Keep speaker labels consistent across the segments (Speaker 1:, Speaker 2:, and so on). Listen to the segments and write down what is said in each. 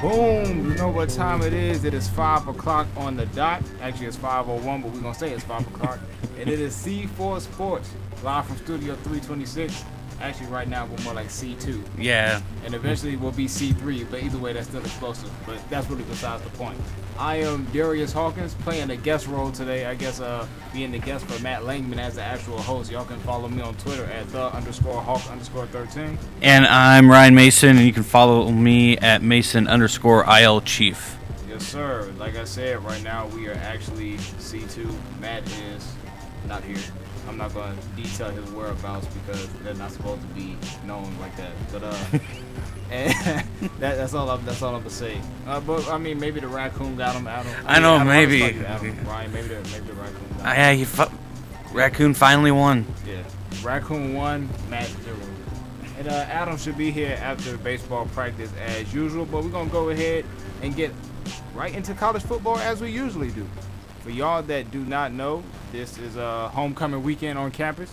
Speaker 1: Boom! You know what time it is. It is 5 o'clock on the dot. Actually, it's 5:01, but we're going to say it's 5 o'clock. And it is C4 Sports, live from Studio 326. Actually, right now, we're more like C2.
Speaker 2: Yeah.
Speaker 1: And eventually, we'll be C3, but either way, that's still explosive. But that's really besides the point. I am Darius Hawkins, playing a guest role today. I guess being the guest for Matt Langman as the actual host. Y'all can follow me on Twitter at _Hawk_13.
Speaker 2: And I'm Ryan Mason, and you can follow me at Mason_IL Chief.
Speaker 1: Yes, sir. Like I said, right now we are actually C2. Matt is not here. I'm not going to detail his whereabouts because they're not supposed to be known like that. But and that's all I'm gonna say. But I mean, maybe the raccoon got him.
Speaker 2: Maybe.
Speaker 1: Ryan, maybe the raccoon got him.
Speaker 2: Raccoon finally won.
Speaker 1: Yeah, raccoon won. Matt 0. And Adam should be here after baseball practice as usual. But we're gonna go ahead and get right into college football as we usually do. For y'all that do not know, this is a homecoming weekend on campus.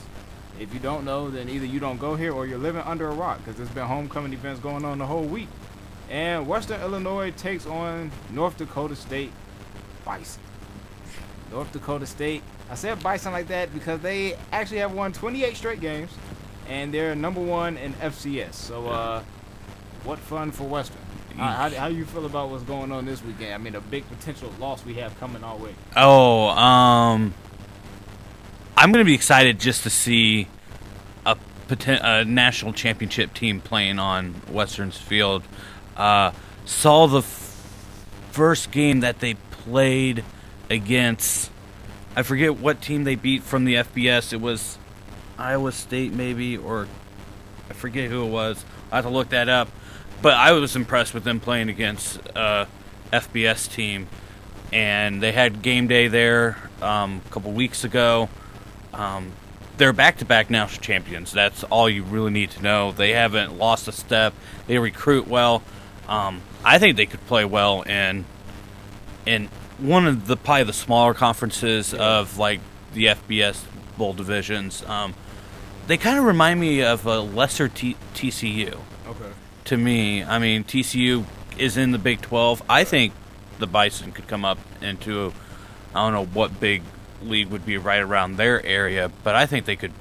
Speaker 1: If you don't know, then either you don't go here or you're living under a rock because there's been homecoming events going on the whole week. And Western Illinois takes on North Dakota State Bison. North Dakota State, I said Bison like that because they actually have won 28 straight games and they're number one in FCS. So what fun for Western. How do you feel about what's going on this weekend? I mean, a big potential loss we have coming our way.
Speaker 2: I'm going to be excited just to see a national championship team playing on Western's field. Saw the first game that they played against, I forget what team they beat from the FBS. It was Iowa State maybe, or I forget who it was. I have to look that up. But I was impressed with them playing against FBS team. And they had game day there a couple weeks ago. They're back-to-back national champions. That's all you really need to know. They haven't lost a step. They recruit well. I think they could play well in one of the probably the smaller conferences of like the FBS bowl divisions. They kind of remind me of a lesser TCU.
Speaker 1: Okay.
Speaker 2: To me, I mean TCU is in the Big 12. I think the Bison could come up into I don't know what big league would be right around their area, but I think they could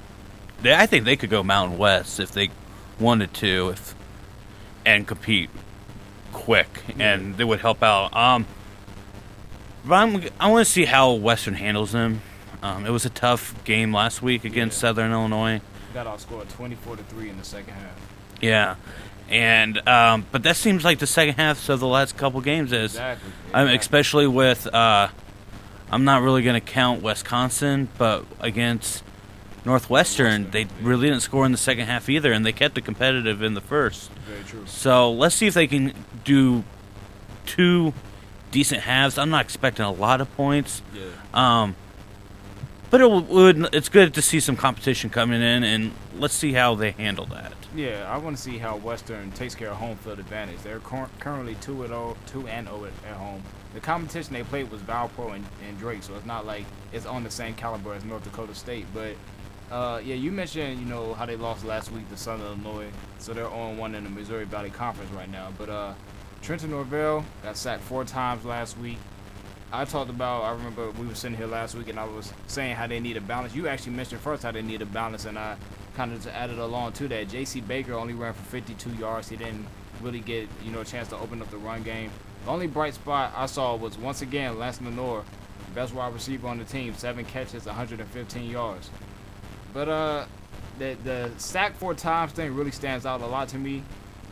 Speaker 2: go Mountain West if they wanted to, and compete quick, and they would help out. But I want to see how Western handles them. It was a tough game last week against Southern Illinois.
Speaker 1: Got outscored 24-3 in the second half.
Speaker 2: Yeah, and but that seems like the second half of the last couple games is,
Speaker 1: exactly.
Speaker 2: Especially with. I'm not really going to count Wisconsin, but against Northwestern, they really didn't score in the second half either, and they kept it competitive in the first.
Speaker 1: Very true.
Speaker 2: So let's see if they can do two decent halves. I'm not expecting a lot of points.
Speaker 1: Yeah.
Speaker 2: But it's good to see some competition coming in, and let's see how they handle that.
Speaker 1: Yeah, I want to see how Western takes care of home field advantage. They're currently 2-0 at home. The competition they played was Valpo and Drake, so it's not like it's on the same caliber as North Dakota State. But you mentioned how they lost last week to Southern Illinois, so they're 0-1 in the Missouri Valley Conference right now. But Trenton Norvell got sacked 4 times last week. I remember we were sitting here last week and I was saying how they need a balance. You actually mentioned first how they need a balance, and I kind of just added along to that. J.C. Baker only ran for 52 yards. He didn't really get a chance to open up the run game. The only bright spot I saw was, once again, Lance Lenore, best wide receiver on the team, 7 catches, 115 yards. But the sack 4 times thing really stands out a lot to me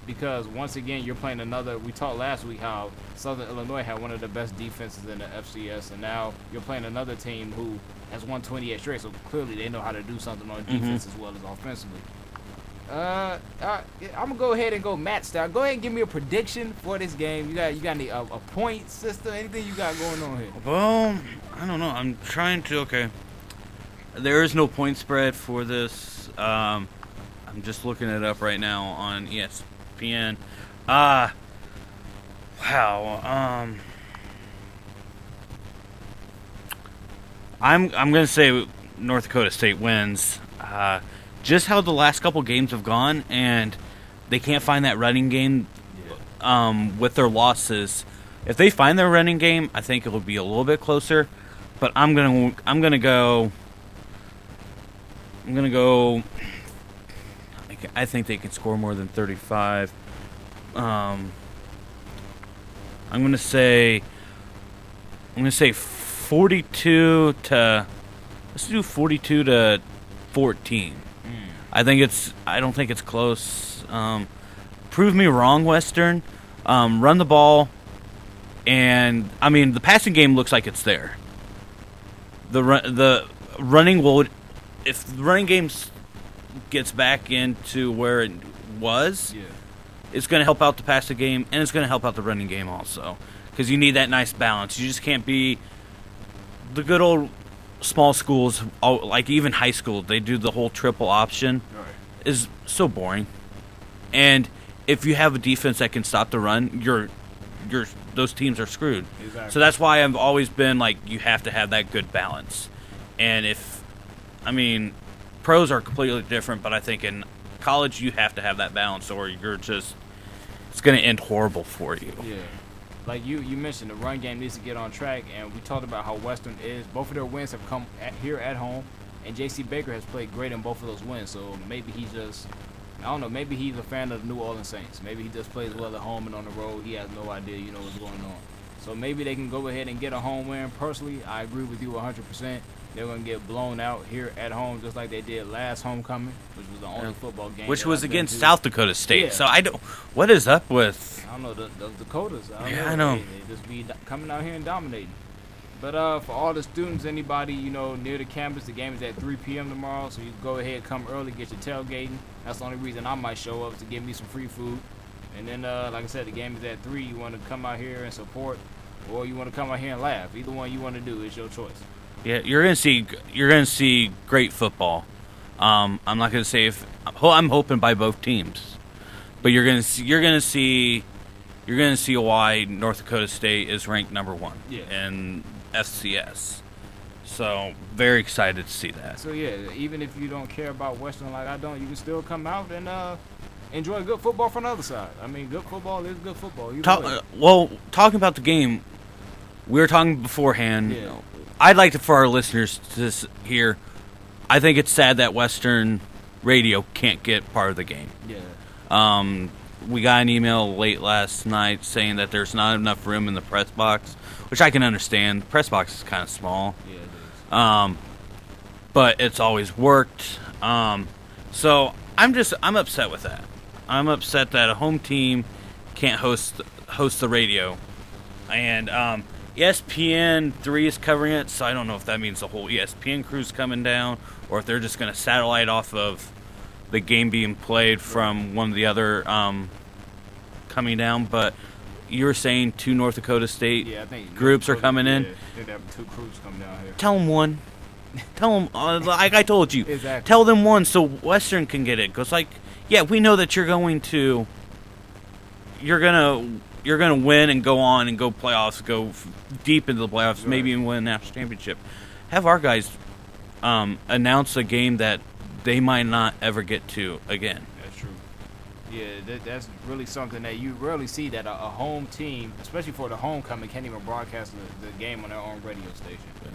Speaker 1: because, once again, you're playing we talked last week how Southern Illinois had one of the best defenses in the FCS, and now you're playing another team who has won 28 straight, so clearly they know how to do something on defense as well as offensively. I'm gonna go ahead and go Matt style. Go ahead and give me a prediction for this game. You got any a point system? Anything you got going on here?
Speaker 2: Well, I don't know. I'm trying to. Okay, there is no point spread for this. I'm just looking it up right now on ESPN. Wow. I'm gonna say North Dakota State wins. Just how the last couple games have gone, and they can't find that running game. with their losses, if they find their running game, I think it will be a little bit closer. But I'm gonna go. I think they can score more than 35. I'm gonna say 42 to. Let's do 42 to 14. I don't think it's close. Prove me wrong, Western. Run the ball, and I mean the passing game looks like it's there. The running will, if the running game gets back into where it was, it's going to help out the passing game, and it's going to help out the running game also, because you need that nice balance. You just can't be the good old small schools, like even high school. They do the whole triple option. Is so boring, and if you have a defense that can stop the run, those teams are screwed. Exactly. So that's why I've always been like, you have to have that good balance. And pros are completely different, but I think in college you have to have that balance, or it's going to end horrible for you.
Speaker 1: Yeah. Like you mentioned, the run game needs to get on track, and we talked about how Western is. Both of their wins have come here at home, and J.C. Baker has played great in both of those wins. So maybe he's just, I don't know, maybe he's a fan of the New Orleans Saints. Maybe he just plays well at home and on the road. He has no idea, what's going on. So maybe they can go ahead and get a home win. Personally, I agree with you 100%. They're going to get blown out here at home just like they did last homecoming, which was the only football game.
Speaker 2: Which was against South Dakota State. Yeah. So what is up with...
Speaker 1: I don't know, the Dakotas.
Speaker 2: I know.
Speaker 1: They just be coming out here and dominating. But for all the students, anybody, near the campus, the game is at 3 p.m. tomorrow, so you can go ahead, come early, get your tailgating. That's the only reason I might show up, is to get me some free food. And then, like I said, the game is at 3. You want to come out here and support, or you want to come out here and laugh. Either one you want to do, it's your choice.
Speaker 2: Yeah, you're gonna see great football. I'm not gonna say I'm hoping by both teams, but you're gonna see why North Dakota State is ranked number 1 in FCS. So very excited to see that.
Speaker 1: So yeah, even if you don't care about Western like I don't, you can still come out and enjoy good football from the other side. I mean, good football is good football.
Speaker 2: Talking about the game, we were talking beforehand.
Speaker 1: Yeah.
Speaker 2: I'd like for our listeners to hear, I think it's sad that Western radio can't get part of the game.
Speaker 1: Yeah.
Speaker 2: We got an email late last night saying that there's not enough room in the press box, which I can understand. The press box is kind of small.
Speaker 1: Yeah, it is.
Speaker 2: But it's always worked. So I'm upset with that. I'm upset that a home team can't host the radio. And ESPN 3 is covering it, so I don't know if that means the whole ESPN crew's coming down, or if they're just going to satellite off of the game being played from one of the other coming down. But you were saying 2 North Dakota State groups are coming in.
Speaker 1: Yeah, they have 2 crews coming down here.
Speaker 2: Tell them one. Tell them, like I told you.
Speaker 1: Exactly.
Speaker 2: Tell them one so Western can get it. Because, we know that you're going to win and go on and go playoffs, go deep into the playoffs,
Speaker 1: right.
Speaker 2: Maybe even win a national championship. Have our guys announce a game that they might not ever get to again.
Speaker 1: That's true. Yeah, that's really something that you rarely see, that a home team, especially for the homecoming, can't even broadcast the game on their own radio station. Yeah.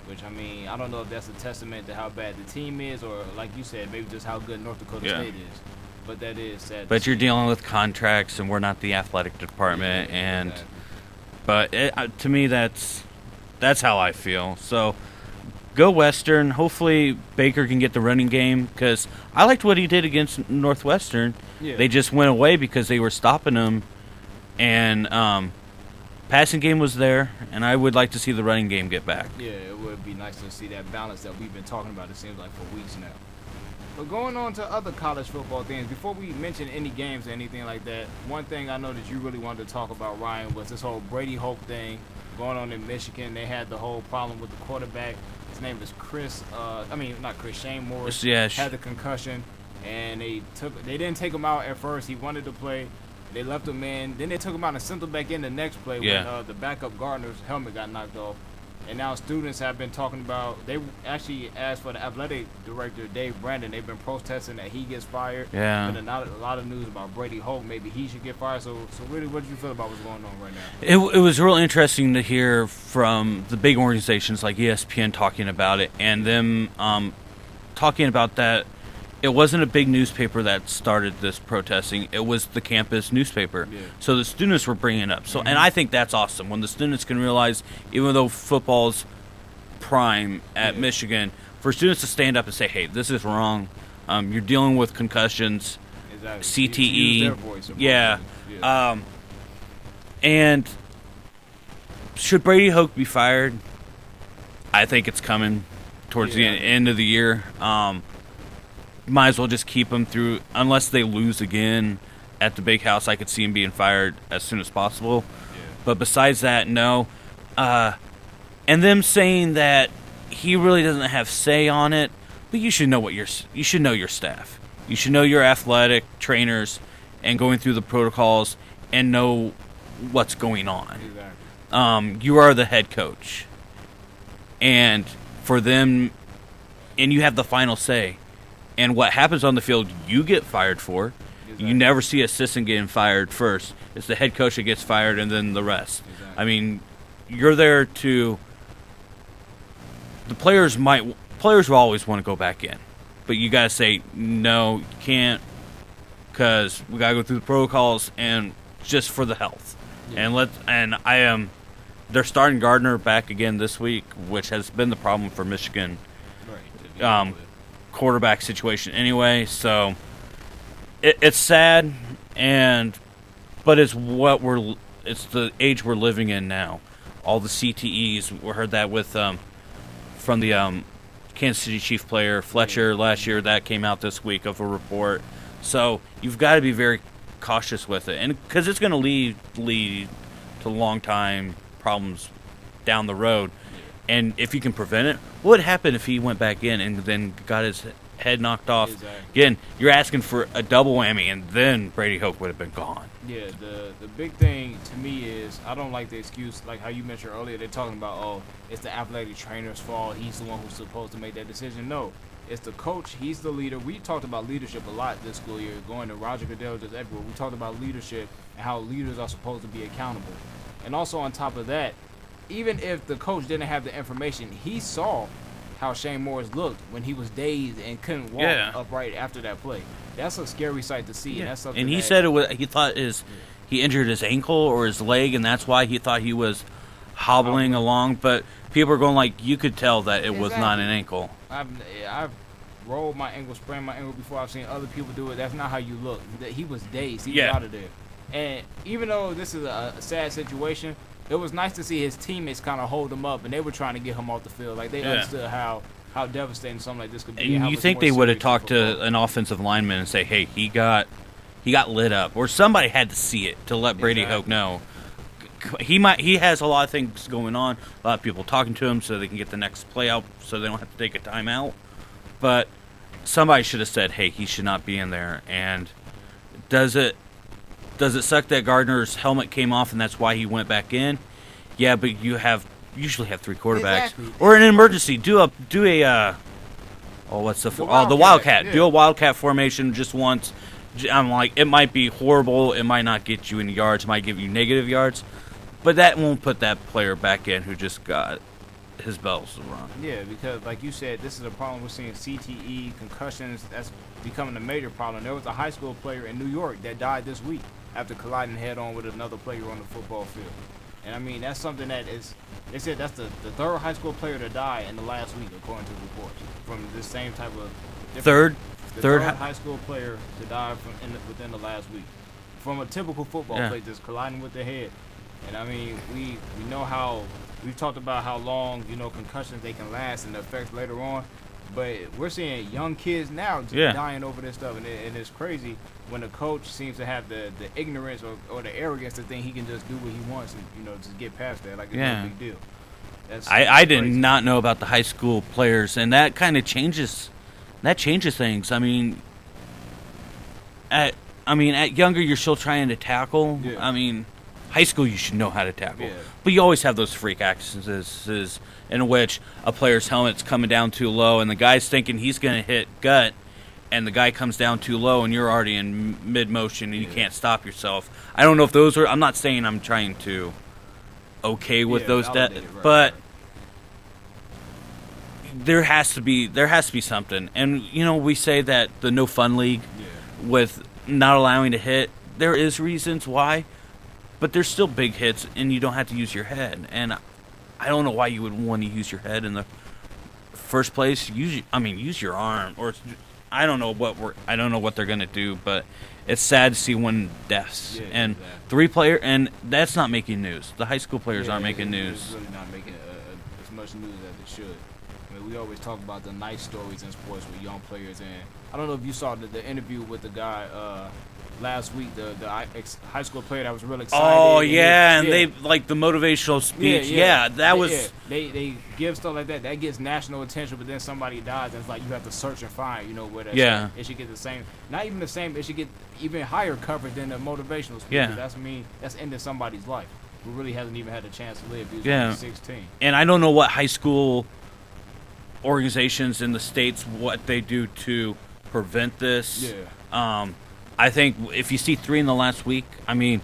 Speaker 1: Which, I don't know if that's a testament to how bad the team is, or, like you said, maybe just how good North Dakota State is. But that is sad.
Speaker 2: But you're dealing with contracts, and we're not the athletic department, But to me, that's how I feel. So go Western. Hopefully Baker can get the running game, because I liked what he did against Northwestern. Yeah. They just went away because they were stopping him, and passing game was there, and I would like to see the running game get back.
Speaker 1: Yeah, it would be nice to see that balance that we've been talking about, it seems like, for weeks now. But going on to other college football things, before we mention any games or anything like that, one thing I know that you really wanted to talk about, Ryan, was this whole Brady Hoke thing going on in Michigan. They had the whole problem with the quarterback. His name is Shane Morris.
Speaker 2: Yeah,
Speaker 1: had the concussion, and they didn't take him out at first. He wanted to play. They left him in. Then they took him out and sent him back in the next play when the backup Gardner's helmet got knocked off. And now students have been talking about, they actually asked for the athletic director, Dave Brandon. They've been protesting that he gets fired.
Speaker 2: Yeah.
Speaker 1: There's been a lot of news about Brady Hoke. Maybe he should get fired. So really, what do you feel about what's going on right now?
Speaker 2: It was real interesting to hear from the big organizations like ESPN talking about it, and them talking about that it wasn't a big newspaper that started this protesting. It was the campus newspaper.
Speaker 1: Yeah.
Speaker 2: So the students were bringing it up. So, and I think that's awesome when the students can realize, even though football's prime at Michigan, for students to stand up and say, hey, this is wrong. You're dealing with concussions,
Speaker 1: Exactly.
Speaker 2: CTE.
Speaker 1: Use their voice.
Speaker 2: Yeah. And should Brady Hoke be fired? I think it's coming towards the end of the year. Might as well just keep him through, unless they lose again at the Big House. I could see him being fired as soon as possible.
Speaker 1: Yeah.
Speaker 2: But besides that, no. And them saying that he really doesn't have say on it, but you should know your staff. You should know your athletic trainers and going through the protocols and know what's going on.
Speaker 1: Exactly.
Speaker 2: You are the head coach, and for them, and you have the final say. And what happens on the field, you get fired for. Exactly. You never see assistant getting fired first. It's the head coach that gets fired, and then the rest.
Speaker 1: Exactly.
Speaker 2: I mean, you're there to. The players will always want to go back in, but you got to say no, you can't, because we got to go through the protocols and just for the health. Yeah. And they're starting Gardner back again this week, which has been the problem for Michigan.
Speaker 1: Right.
Speaker 2: Quarterback situation anyway, so it's sad, but it's the age we're living in now. All the CTEs, we heard that with from the Kansas City Chiefs player Fletcher last year. That came out this week of a report. So you've got to be very cautious with it, and because it's going to lead to long time problems down the road. And if you can prevent it, what would happen if he went back in and then got his head knocked off?
Speaker 1: Exactly.
Speaker 2: Again, you're asking for a double whammy, and then Brady Hoke would have been gone.
Speaker 1: Yeah, the big thing to me is I don't like the excuse, like how you mentioned earlier. They're talking about, oh, it's the athletic trainer's fault. He's the one who's supposed to make that decision. No, it's the coach. He's the leader. We talked about leadership a lot this school year, going to Roger Goodell, just everywhere. We talked about leadership and how leaders are supposed to be accountable. And also on top of that, even if the coach didn't have the information, he saw how Shane Morris looked when he was dazed and couldn't walk upright after that play. That's a scary sight to see.
Speaker 2: Yeah.
Speaker 1: And that's something.
Speaker 2: And he said he thought he injured his ankle or his leg, and that's why he thought he was hobbling along. But people are going like, you could tell that it was not an ankle.
Speaker 1: I've rolled my ankle, sprained my ankle before. I've seen other people do it. That's not how you look. He was dazed. He was out of there. And even though this is a sad situation, it was nice to see his teammates kind of hold him up, and they were trying to get him off the field. Like, they understood how devastating something like this could be.
Speaker 2: And you think they would have talked to an offensive lineman and say, hey, he got lit up, or somebody had to see it to let Brady Hoke know. He has a lot of things going on, a lot of people talking to him so they can get the next play out so they don't have to take a timeout. But somebody should have said, hey, he should not be in there. And does it suck that Gardner's helmet came off and that's why he went back in? Yeah, but you usually have three quarterbacks.
Speaker 1: Exactly.
Speaker 2: Or in an emergency, do a Wildcat.
Speaker 1: Yeah.
Speaker 2: Do a Wildcat formation just once. I'm like, it might be horrible. It might not get you any yards. It might give you negative yards. But that won't put that player back in who just got his bells run.
Speaker 1: Yeah, because like you said, this is a problem we're seeing. CTE, concussions, that's becoming a major problem. There was a high school player in New York that died this week after colliding head-on with another player on the football field. And, I mean, that's something that is – they said that's the third high school player to die in the last week, according to reports, from this same type of – third high school player to die within the last week from a typical football play, just colliding with the head. And, I mean, we know how – we've talked about how long, concussions they can last and the effects later on. But we're seeing young kids now just dying over this stuff, and it's crazy when the coach seems to have the ignorance or the arrogance to think he can just do what he wants and just get past that like it's no big deal.
Speaker 2: I did not know about the high school players, and that kind of changes. That changes things. I mean, at younger you're still trying to tackle.
Speaker 1: Yeah.
Speaker 2: I mean, High school, you should know how to tackle.
Speaker 1: Yeah.
Speaker 2: But you always have those freak accidents in which a player's helmet's coming down too low, and the guy's thinking he's going to hit gut, and the guy comes down too low, and you're already in mid-motion, and you can't stop yourself. I don't know if those are – I'm not saying I'm trying to with those, but there has to be something. And, we say that the no fun league with not allowing to hit, there is reasons why, but there's still big hits, and you don't have to use your head. And I don't know why you would want to use your head in the first place. Use your arm, or I don't know what they're gonna do, but it's sad to see one deaths and exactly. 3-player, and that's not making news. The high school players aren't making news.
Speaker 1: It's really not making as much news as it should. I mean, we always talk about the nice stories in sports with young players, and I don't know if you saw the interview with the guy last week, the high school player that was really excited.
Speaker 2: Oh, yeah, and they, like, the motivational speech.
Speaker 1: They give stuff like that. That gets national attention, but then somebody dies, and it's like you have to search and find, where that it should get the same. Not even the same. It should get even higher coverage than the motivational speech.
Speaker 2: Yeah.
Speaker 1: That's ending somebody's life who really hasn't even had a chance to live. He was only 16.
Speaker 2: And I don't know what high school organizations in the States, what they do to prevent this. Yeah. I think if you see 3 in the last week, they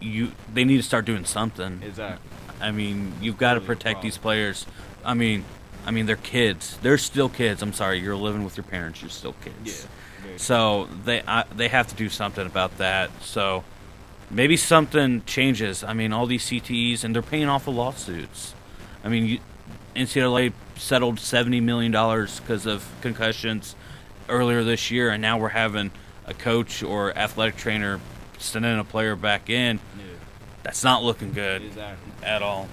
Speaker 2: need to start doing something.
Speaker 1: Exactly.
Speaker 2: You've got to protect these players. They're kids. They're still kids. I'm sorry, you're living with your parents. You're still kids. Yeah. So they have to do something about that. So maybe something changes. All these CTEs, and they're paying off the lawsuits. NCAA settled $70 million because of concussions earlier this year, and now we're having a coach or athletic trainer sending a player back in. Yeah. That's not looking good at all.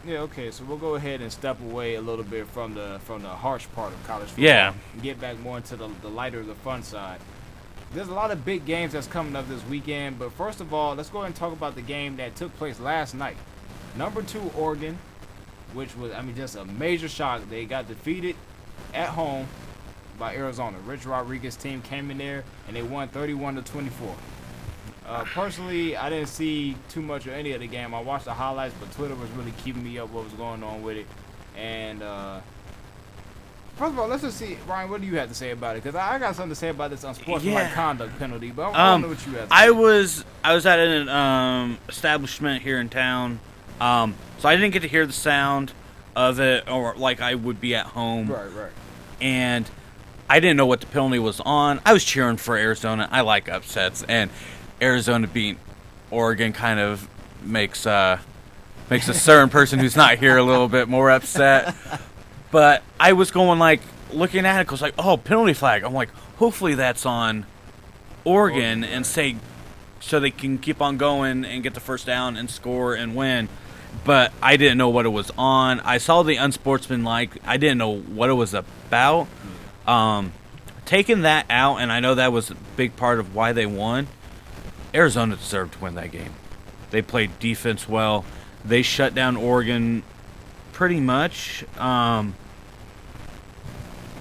Speaker 1: Yeah, okay, so we'll go ahead and step away a little bit from the harsh part of college football.
Speaker 2: Yeah.
Speaker 1: And get back more into the lighter, the fun side. There's a lot of big games that's coming up this weekend, but first of all, let's go ahead and talk about the game that took place last night. Number 2 Oregon, which was, just a major shock. They got defeated at home by Arizona. Rich Rodriguez's team came in there and they won 31-24. Personally, I didn't see too much of any of the game. I watched the highlights, but Twitter was really keeping me up what was going on with it. And first of all, let's just see, Ryan, what do you have to say about it? Because I got something to say about this unsportsmanlike conduct penalty, but I don't know what you have to say.
Speaker 2: I was at an establishment here in town, so I didn't get to hear the sound of it, or like I would be at home.
Speaker 1: Right.
Speaker 2: And I didn't know what the penalty was on. I was cheering for Arizona. I like upsets, and Arizona beating Oregon kind of makes a certain person who's not here a little bit more upset. But I was going looking at it, because penalty flag. I'm like, hopefully that's on Oregon, and say so they can keep on going and get the first down and score and win. But I didn't know what it was on. I saw the unsportsmanlike. I didn't know what it was about. Taking that out, and I know that was a big part of why they won, Arizona deserved to win that game. They played defense well. They shut down Oregon pretty much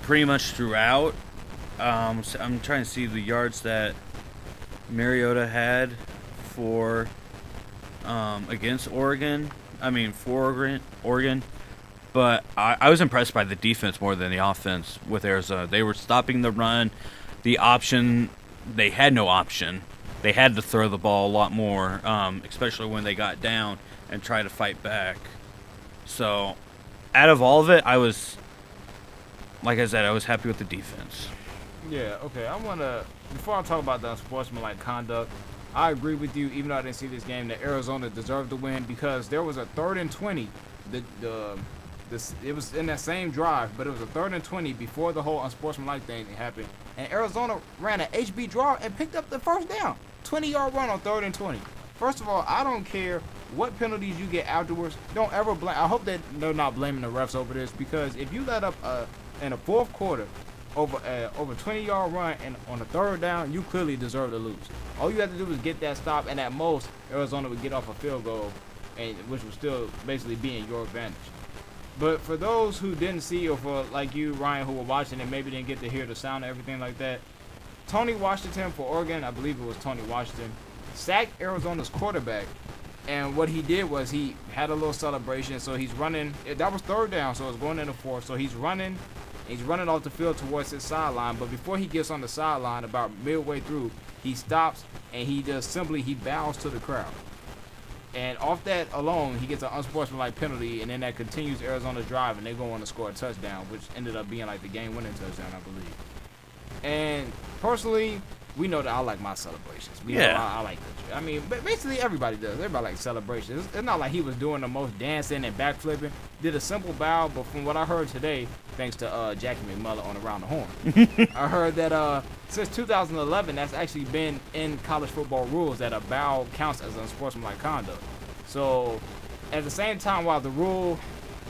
Speaker 2: throughout. So I'm trying to see the yards that Mariota had for against Oregon. For Oregon. But I was impressed by the defense more than the offense with Arizona. They were stopping the run. The option, they had no option. They had to throw the ball a lot more, especially when they got down and try to fight back. So, out of all of it, like I said, I was happy with the defense.
Speaker 1: Yeah, okay. Before I talk about the unsportsmanlike conduct, I agree with you, even though I didn't see this game, that Arizona deserved to win, because there was a 3rd and 20. It was in that same drive, but it was a 3rd and 20 before the whole unsportsmanlike thing happened. And Arizona ran an HB draw and picked up the first down. 20-yard run on 3rd and 20. First of all, I don't care what penalties you get afterwards. Don't ever blame. I hope that they're not blaming the refs over this, because if you let up in the 4th quarter over 20-yard run and on the 3rd down, you clearly deserve to lose. All you have to do is get that stop, and at most, Arizona would get off a field goal, and which would still basically be in your advantage. But for those who didn't see, or for like you, Ryan, who were watching and maybe didn't get to hear the sound and everything like that, Tony Washington for Oregon, I believe it was Tony Washington, sacked Arizona's quarterback And what he did was he had a little celebration. So he's running. That was third down, so it's going into fourth. So he's running. He's running off the field towards his sideline. But before he gets on the sideline, about midway through, he stops and he just simply bows to the crowd. And off that alone, he gets an unsportsmanlike penalty, and then that continues Arizona's drive, and they go on to score a touchdown, which ended up being like the game-winning touchdown, I believe. And personally, we know that I like my celebrations. We know I like the. I mean, but basically everybody does. Everybody likes celebrations. It's not like he was doing the most dancing and backflipping. Did a simple bow, but from what I heard today, thanks to Jackie McMullen on Around the Horn, I heard that since 2011, that's actually been in college football rules that a bow counts as unsportsmanlike conduct. So, at the same time, while the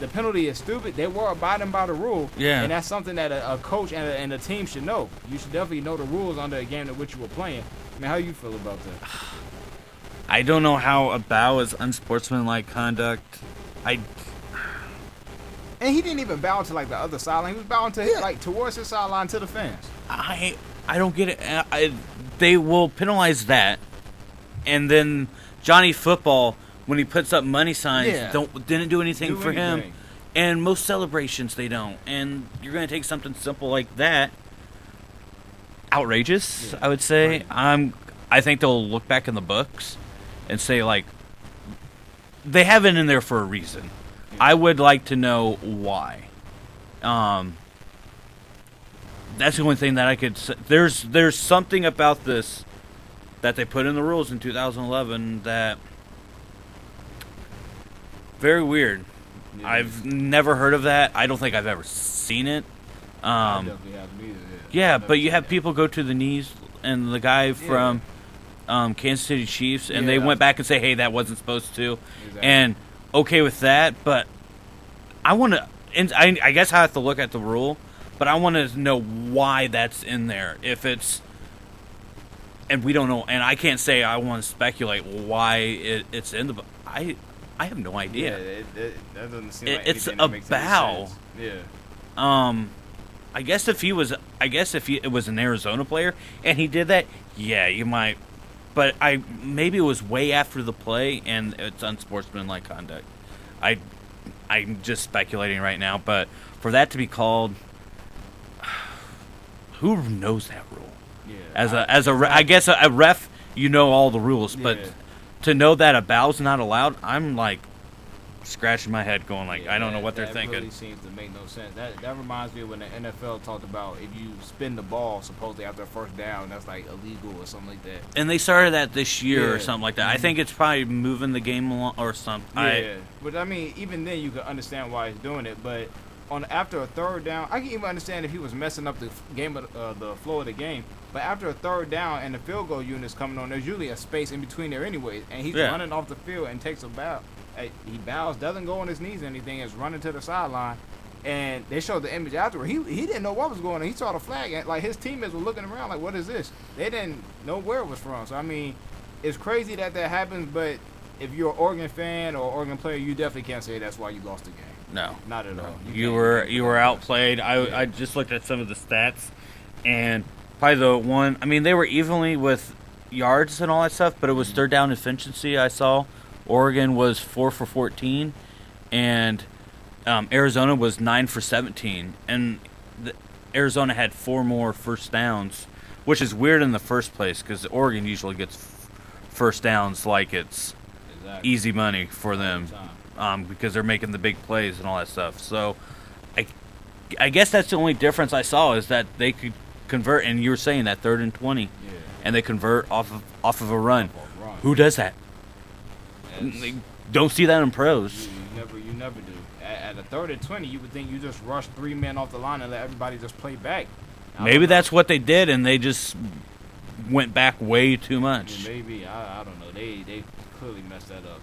Speaker 1: penalty is stupid, they were abiding by the rule.
Speaker 2: Yeah.
Speaker 1: And that's something that a coach and a team should know. You should definitely know the rules under a game in which you were playing. I mean, how you feel about that?
Speaker 2: I don't know how a bow is unsportsmanlike conduct.
Speaker 1: And he didn't even bow to like the other sideline. He was bowing to like towards his sideline to the fans.
Speaker 2: I don't get it. They will penalize that, and then Johnny Football, when he puts up money signs, didn't do anything for him. And most celebrations they don't. And you're going to take something simple like that. Outrageous, I would say. Right. I think they'll look back in the books and say, like, they have it in there for a reason. Yeah. I would like to know why. That's the only thing that I could say. There's something about this that they put in the rules in 2011 that very weird. Yeah. I've never heard of that. I don't think I've ever seen it.
Speaker 1: I definitely haven't either.
Speaker 2: Yeah, but you have people go to the knees, and the guy from Kansas City Chiefs, and they went back and say, hey, that wasn't supposed to. Exactly. And okay with that, but I want to, and I guess I have to look at the rule, but I want to know why that's in there. If it's, and we don't know, and I can't say I want to speculate why it's in the, I have no idea.
Speaker 1: Yeah, that doesn't seem like
Speaker 2: it's
Speaker 1: anything
Speaker 2: a
Speaker 1: that makes
Speaker 2: bow.
Speaker 1: Any sense. Yeah.
Speaker 2: I guess if it was an Arizona player and he did that, yeah, you might. But maybe it was way after the play and it's unsportsmanlike conduct. I'm just speculating right now, but for that to be called, who knows that rule? Yeah. I guess a ref, you know all the rules, but to know that a bow's not allowed, I'm like scratching my head going like, I don't know what they're thinking. That
Speaker 1: really seems to make no sense. That reminds me of when the NFL talked about if you spin the ball supposedly after a first down, that's like illegal or something like that.
Speaker 2: And they started that this year or something like that. Mm-hmm. I think it's probably moving the game along or something.
Speaker 1: Yeah, but I mean, even then you can understand why he's doing it. But after a third down, I can even understand if he was messing up the game of the flow of the game. But after a third down and the field goal unit's coming on, there's usually a space in between there anyway. And he's running off the field and takes a bow. He bows, doesn't go on his knees or anything, is running to the sideline. And they showed the image afterward. He didn't know what was going on. He saw the flag, and like his teammates were looking around like, what is this? They didn't know where it was from. So, I mean, it's crazy that happens, but if you're an Oregon fan or Oregon player, you definitely can't say that's why you lost the game.
Speaker 2: No.
Speaker 1: Not at all.
Speaker 2: You were outplayed. I just looked at some of the stats, and probably the one, I mean, they were evenly with yards and all that stuff, but it was third down efficiency I saw. Oregon was 4 for 14, and Arizona was 9 for 17. And Arizona had 4 more first downs, which is weird in the first place because Oregon usually gets first downs like it's easy money for them because they're making the big plays and all that stuff. So I guess that's the only difference I saw is that they could convert, and you were saying that 3rd and 20, and they convert off of a run. Who does that? Don't see that in pros.
Speaker 1: You never do. At a 3rd and 20, you would think you just rush 3 men off the line and let everybody just play back.
Speaker 2: Maybe that's what they did, and they just went back way too much.
Speaker 1: Yeah, maybe. I don't know. They clearly messed that up.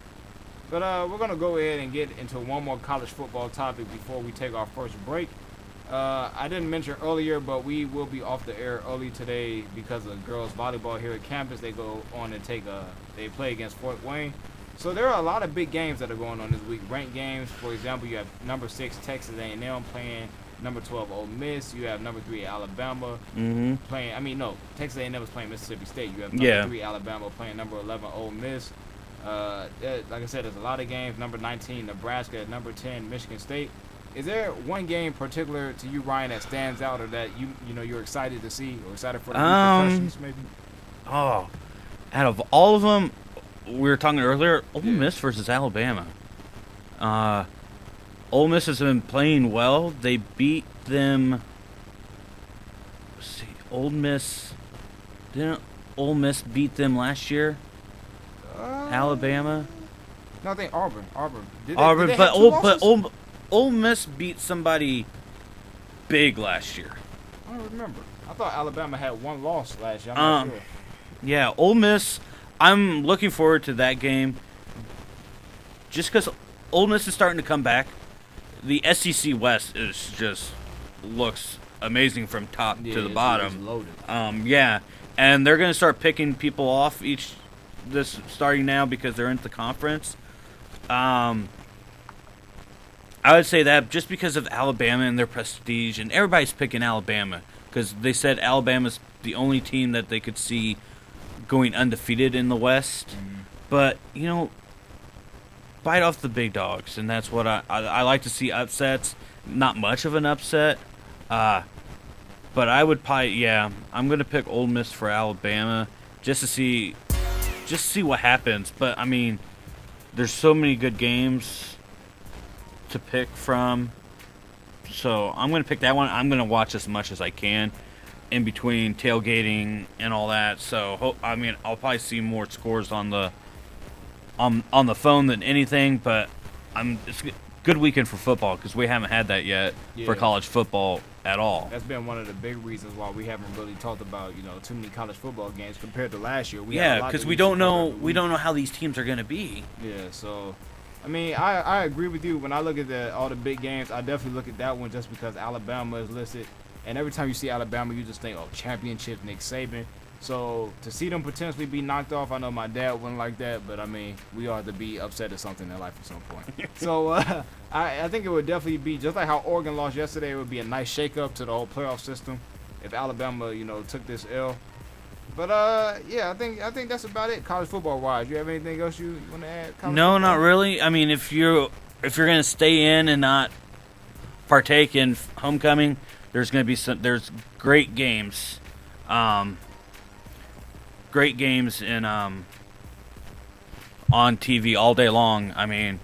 Speaker 1: But we're going to go ahead and get into one more college football topic before we take our first break. I didn't mention earlier, but we will be off the air early today because of girls volleyball here at campus. They go on and they play against Fort Wayne. So there are a lot of big games that are going on this week. Ranked games, for example, you have number 6 Texas A&M playing number 12 Ole Miss. You have number 3 Alabama playing. Texas A&M is playing Mississippi State. You have number 3 Alabama playing number 11 Ole Miss. Like I said, there's a lot of games. Number 19, Nebraska. Number 10, Michigan State. Is there one game particular to you, Ryan, that stands out, or that you're excited to see, or excited for the repercussions, maybe?
Speaker 2: Oh, out of all of them, we were talking earlier, Ole Miss versus Alabama. Ole Miss has been playing well. They beat them. Let's see, didn't Ole Miss beat them last year? Alabama.
Speaker 1: No, I think Auburn.
Speaker 2: But Ole Miss beat somebody big last year.
Speaker 1: I don't remember. I thought Alabama had one loss last year. I'm not sure.
Speaker 2: Yeah, Ole Miss. I'm looking forward to that game. Just because Ole Miss is starting to come back. The SEC West looks amazing from top to the bottom.
Speaker 1: Loaded.
Speaker 2: Yeah, and they're going to start picking people off starting now because they're into the conference. I would say that just because of Alabama and their prestige, and everybody's picking Alabama because they said Alabama's the only team that they could see going undefeated in the West.
Speaker 1: Mm-hmm.
Speaker 2: But, bite off the big dogs, and that's what I like to see upsets. Not much of an upset, but I would probably, I'm going to pick Ole Miss for Alabama just to see what happens. But, I mean, there's so many good games to pick from, so I'm going to pick that one. I'm going to watch as much as I can in between tailgating and all that. So, I'll probably see more scores on the phone than anything, but it's a good weekend for football because we haven't had that yet for college football at all.
Speaker 1: That's been one of the big reasons why we haven't really talked about too many college football games compared to last year.
Speaker 2: Because we don't know how these teams are going to be.
Speaker 1: Yeah, so I agree with you. When I look at all the big games, I definitely look at that one just because Alabama is listed, and every time you see Alabama, you just think, oh, championship, Nick Saban. So to see them potentially be knocked off, I know my dad wouldn't like that, but we ought to be upset at something in life at some point. So I think it would definitely be just like how Oregon lost yesterday. It would be a nice shakeup to the whole playoff system if Alabama, took this L. But I think that's about it college football wise. You have anything else you want to add?
Speaker 2: No, not really. I mean, if you're gonna stay in and not partake in homecoming, there's gonna be there's great games. Great games on TV all day long. I mean,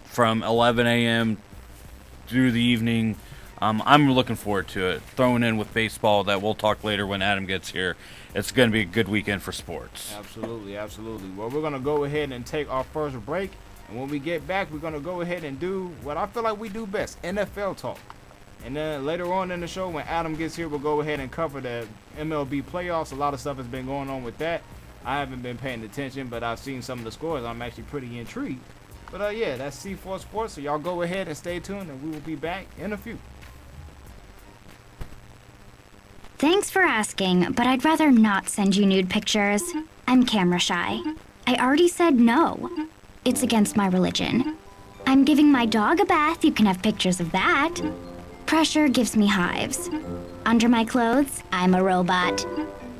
Speaker 2: from 11 a.m. through the evening. I'm looking forward to it. Throwing in with baseball that we'll talk later when Adam gets here. It's going to be a good weekend for sports.
Speaker 1: Absolutely, absolutely. Well, we're going to go ahead and take our first break. And when we get back, we're going to go ahead and do what I feel like we do best, NFL talk. And then later on in the show, when Adam gets here, we'll go ahead and cover the MLB Playoffs. A lot of stuff has been going on with that. I haven't been paying attention, but I've seen some of the scores. I'm actually pretty intrigued. But, that's C4 Sports. So y'all go ahead and stay tuned, and we will be back in a few.
Speaker 3: Thanks for asking, but I'd rather not send you nude pictures. I'm camera shy. I already said no. It's against my religion. I'm giving my dog a bath. You can have pictures of that. Pressure gives me hives. Under my clothes, I'm a robot.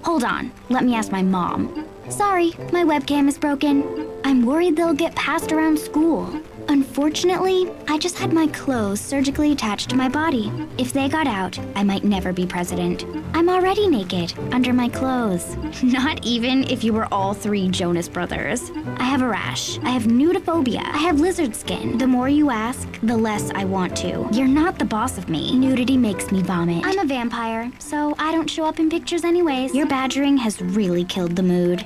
Speaker 3: Hold on, let me ask my mom. Sorry, my webcam is broken. I'm worried they'll get passed around school. Unfortunately, I just had my clothes surgically attached to my body. If they got out, I might never be president. I'm already naked, under my clothes. Not even if you were all three Jonas Brothers. I have a rash. I have nudophobia. I have lizard skin. The more you ask, the less I want to. You're not the boss of me. Nudity makes me vomit. I'm a vampire, so I don't show up in pictures anyways. Your badgering has really killed the mood.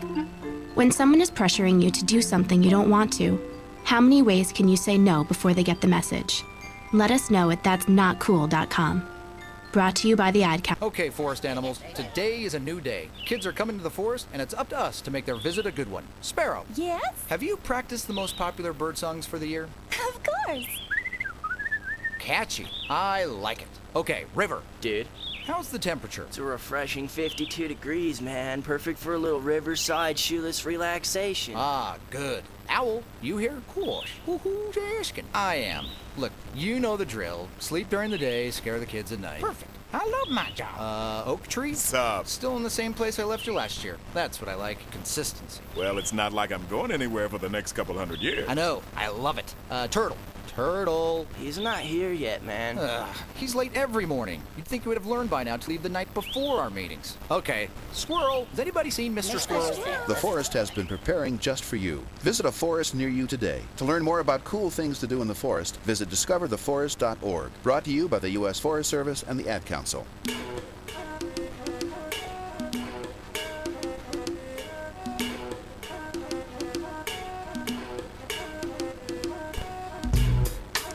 Speaker 4: When someone is pressuring you to do something you don't want to, how many ways can you say no before they get the message? Let us know at that'snotcool.com. Brought to you by the Ad Council.
Speaker 5: Okay, forest animals, today is a new day. Kids are coming to the forest, and it's up to us to make their visit a good one. Sparrow.
Speaker 6: Yes?
Speaker 5: Have you practiced the most popular bird songs for the year?
Speaker 6: Of course.
Speaker 5: Catchy. I like it. Okay, River.
Speaker 7: Dude,
Speaker 5: How's the temperature?
Speaker 7: it's a refreshing 52 degrees, man. Perfect for a little riverside shoeless relaxation.
Speaker 5: Ah, good. Owl, you here? Course. Who's asking? I am. Look, you know the drill. Sleep during the day, scare the kids at night.
Speaker 6: Perfect. I love my job.
Speaker 5: Oak tree?
Speaker 7: Sup?
Speaker 5: Still in the same place I left you last year. That's what I like, consistency.
Speaker 7: Well, it's not like I'm going anywhere for the next couple hundred years.
Speaker 5: I know, I love it. Turtle. Turtle.
Speaker 6: He's not here yet, man.
Speaker 5: He's late every morning. You'd think he would have learned by now to leave the night before our meetings. Okay, Squirrel. Has anybody seen Mr. Squirrel?
Speaker 8: The forest has been preparing just for you. Visit a forest near you today. To learn more about cool things to do in the forest, visit discovertheforest.org. Brought to you by the U.S. Forest Service and the Ad Council.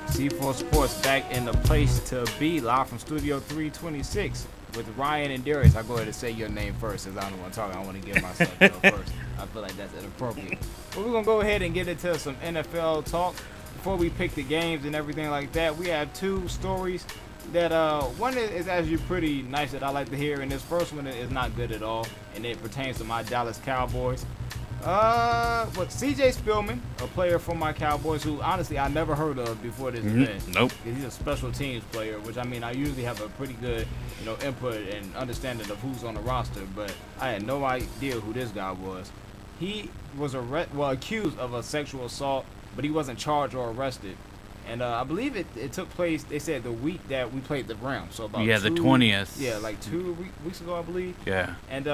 Speaker 1: C4 Sports back in the place to be, live from Studio 326 with Ryan and Darius. I'll go ahead and say your name first, since I don't want to talk. I want to give myself first. I feel like that's inappropriate. But we're going to go ahead and get into some NFL talk. Before we pick the games and everything like that, we have two stories that one is actually pretty nice that I like to hear, and this first one is not good at all, and it pertains to my Dallas Cowboys. C.J. Spillman, a player for my Cowboys, who honestly I never heard of before this event.
Speaker 2: Nope.
Speaker 1: He's a special teams player, which I mean I usually have a pretty good, input and understanding of who's on the roster, but I had no idea who this guy was. He was accused of a sexual assault, but he wasn't charged or arrested. And I believe it took place, they said, the week that we played the Browns. So about
Speaker 2: the 20th.
Speaker 1: Yeah, like 2 weeks ago, I believe.
Speaker 2: Yeah.
Speaker 1: And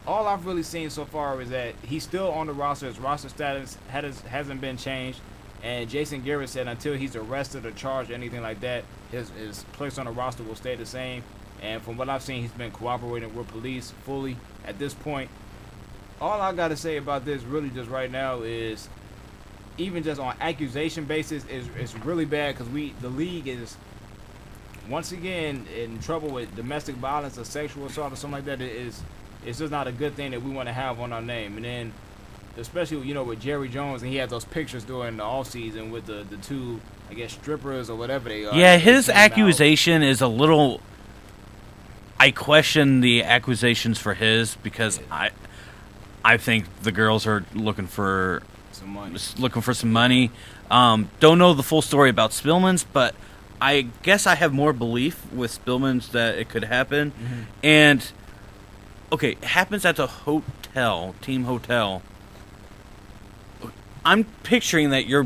Speaker 1: all I've really seen so far is that he's still on the roster. His roster status hasn't been changed. And Jason Garrett said until he's arrested or charged or anything like that, his place on the roster will stay the same. And from what I've seen, he's been cooperating with police fully at this point. All I got to say about this really just right now is even just on accusation basis is really bad, because the league is once again in trouble with domestic violence or sexual assault or something like that. It's just not a good thing that we want to have on our name. And then especially with Jerry Jones, and he had those pictures during the offseason with the two, I guess, strippers or whatever they are.
Speaker 2: Yeah, his accusation is a little. I question the accusations for his, because I think the girls are looking for some money. Don't know the full story about Spillman's, but I guess I have more belief with Spillman's that it could happen. Mm-hmm. And okay, it happens at the hotel, team hotel. I'm picturing that you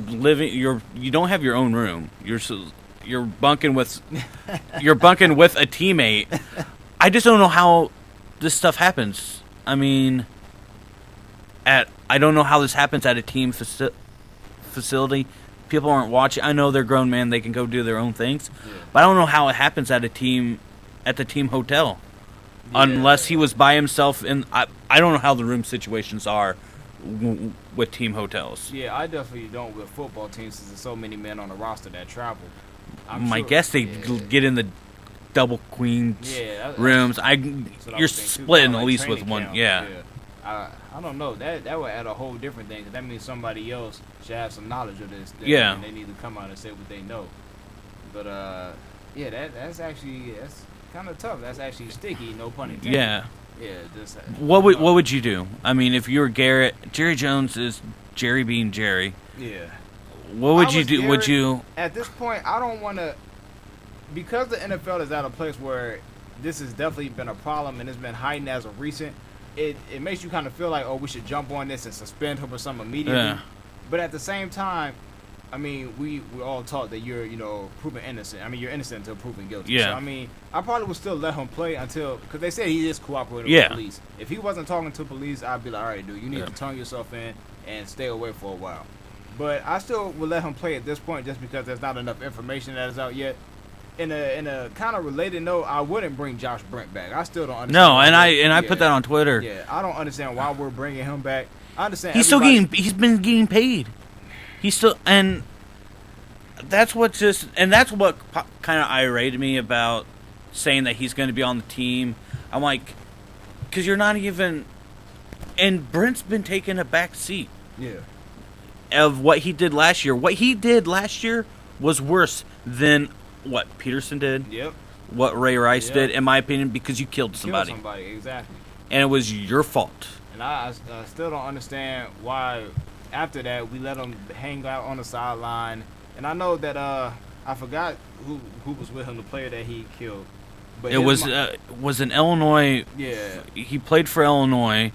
Speaker 2: don't have your own room. You're bunking with a teammate. I just don't know how this stuff happens. I mean, I don't know how this happens at a team facility. People aren't watching. I know they're grown men; they can go do their own things. Yeah. But I don't know how it happens at the team hotel, unless he was by himself. And I don't know how the room situations are with team hotels.
Speaker 1: Yeah, I definitely don't with football teams, since there's so many men on the roster that travel.
Speaker 2: I guess they get in the double queen rooms. You're splitting at least with one. Yeah.
Speaker 1: I don't know. That would add a whole different thing, because that means somebody else should have some knowledge of this.
Speaker 2: Yeah.
Speaker 1: And they need to come out and say what they know. But that's kind of tough. That's actually sticky. No pun intended.
Speaker 2: Yeah.
Speaker 1: Yeah.
Speaker 2: What would you do? I mean, if you were Garrett, Jerry Jones is Jerry being Jerry.
Speaker 1: Yeah.
Speaker 2: What would you do?
Speaker 1: Garrett,
Speaker 2: would you?
Speaker 1: At this point, I don't want to, because the NFL is at a place where this has definitely been a problem and it's been heightened as of recent. It makes you kind of feel like, we should jump on this and suspend him or something immediately. Yeah. But at the same time, I mean, we all taught that you're, proven innocent. I mean, you're innocent until proven guilty.
Speaker 2: Yeah.
Speaker 1: So, I mean, I probably would still let him play because they said he is cooperating with police. If he wasn't talking to police, I'd be like, all right, dude, you need to turn yourself in and stay away for a while. But I still would let him play at this point, just because there's not enough information that is out yet. In a kind of related note, I wouldn't bring Josh Brent back. I still don't understand.
Speaker 2: No, I put that on Twitter.
Speaker 1: Yeah, I don't understand why we're bringing him back. I understand
Speaker 2: he's been getting paid. He's still, and that's what kind of irated me about saying that he's going to be on the team. I'm like, because you're not even, and Brent's been taking a back seat.
Speaker 1: Yeah.
Speaker 2: Of what he did last year. What he did last year was worse than what Peterson did.
Speaker 1: Yep.
Speaker 2: What Ray Rice did, in my opinion, because you killed somebody.
Speaker 1: Exactly.
Speaker 2: And it was your fault.
Speaker 1: And I still don't understand why after that, we let him hang out on the sideline. And I know that I forgot who was with him, the player that he killed. But
Speaker 2: it was in Illinois.
Speaker 1: Yeah.
Speaker 2: He played for Illinois.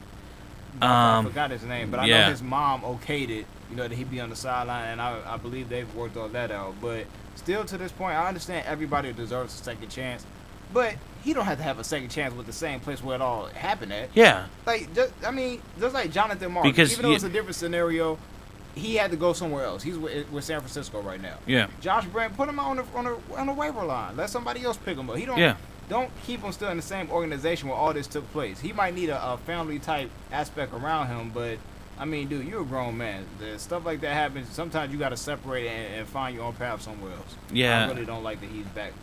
Speaker 1: I forgot his name, but I
Speaker 2: yeah.
Speaker 1: know his mom okayed it, that he'd be on the sideline, and I believe they've worked all that out. But still, to this point, I understand everybody deserves a second chance, but he don't have to have a second chance with the same place where it all happened at.
Speaker 2: Yeah.
Speaker 1: Like, just like Jonathan Martin,
Speaker 2: because
Speaker 1: even though it's a different scenario, he had to go somewhere else. He's with San Francisco right now.
Speaker 2: Yeah.
Speaker 1: Josh Brent, put him on the waiver line. Let somebody else pick him up. He don't.
Speaker 2: Yeah.
Speaker 1: Don't keep him still in the same organization where all this took place. He might need a family-type aspect around him, but, I mean, dude, you're a grown man. Stuff like that happens. Sometimes you got to separate and find your own path somewhere else.
Speaker 2: Yeah.
Speaker 1: I really don't like that he's back.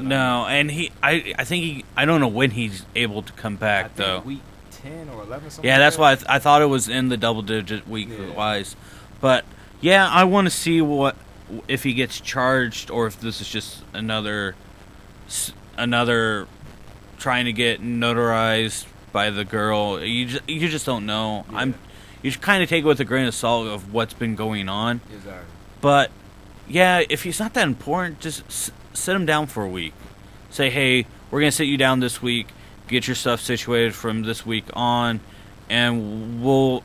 Speaker 2: No, and I think I don't know when he's able to come back,
Speaker 1: I think
Speaker 2: though.
Speaker 1: week 10 or 11 something.
Speaker 2: Yeah,
Speaker 1: like
Speaker 2: that's
Speaker 1: that.
Speaker 2: why I thought it was in the double-digit week-wise. But, yeah, I want to see if he gets charged or if this is just another trying to get notarized by the girl. You just don't know.
Speaker 1: Yeah.
Speaker 2: You should kind of take it with a grain of salt of what's been going on.
Speaker 1: Exactly.
Speaker 2: But yeah, if he's not that important, just sit him down for a week. Say, hey, we're gonna sit you down this week. Get your stuff situated from this week on, and we'll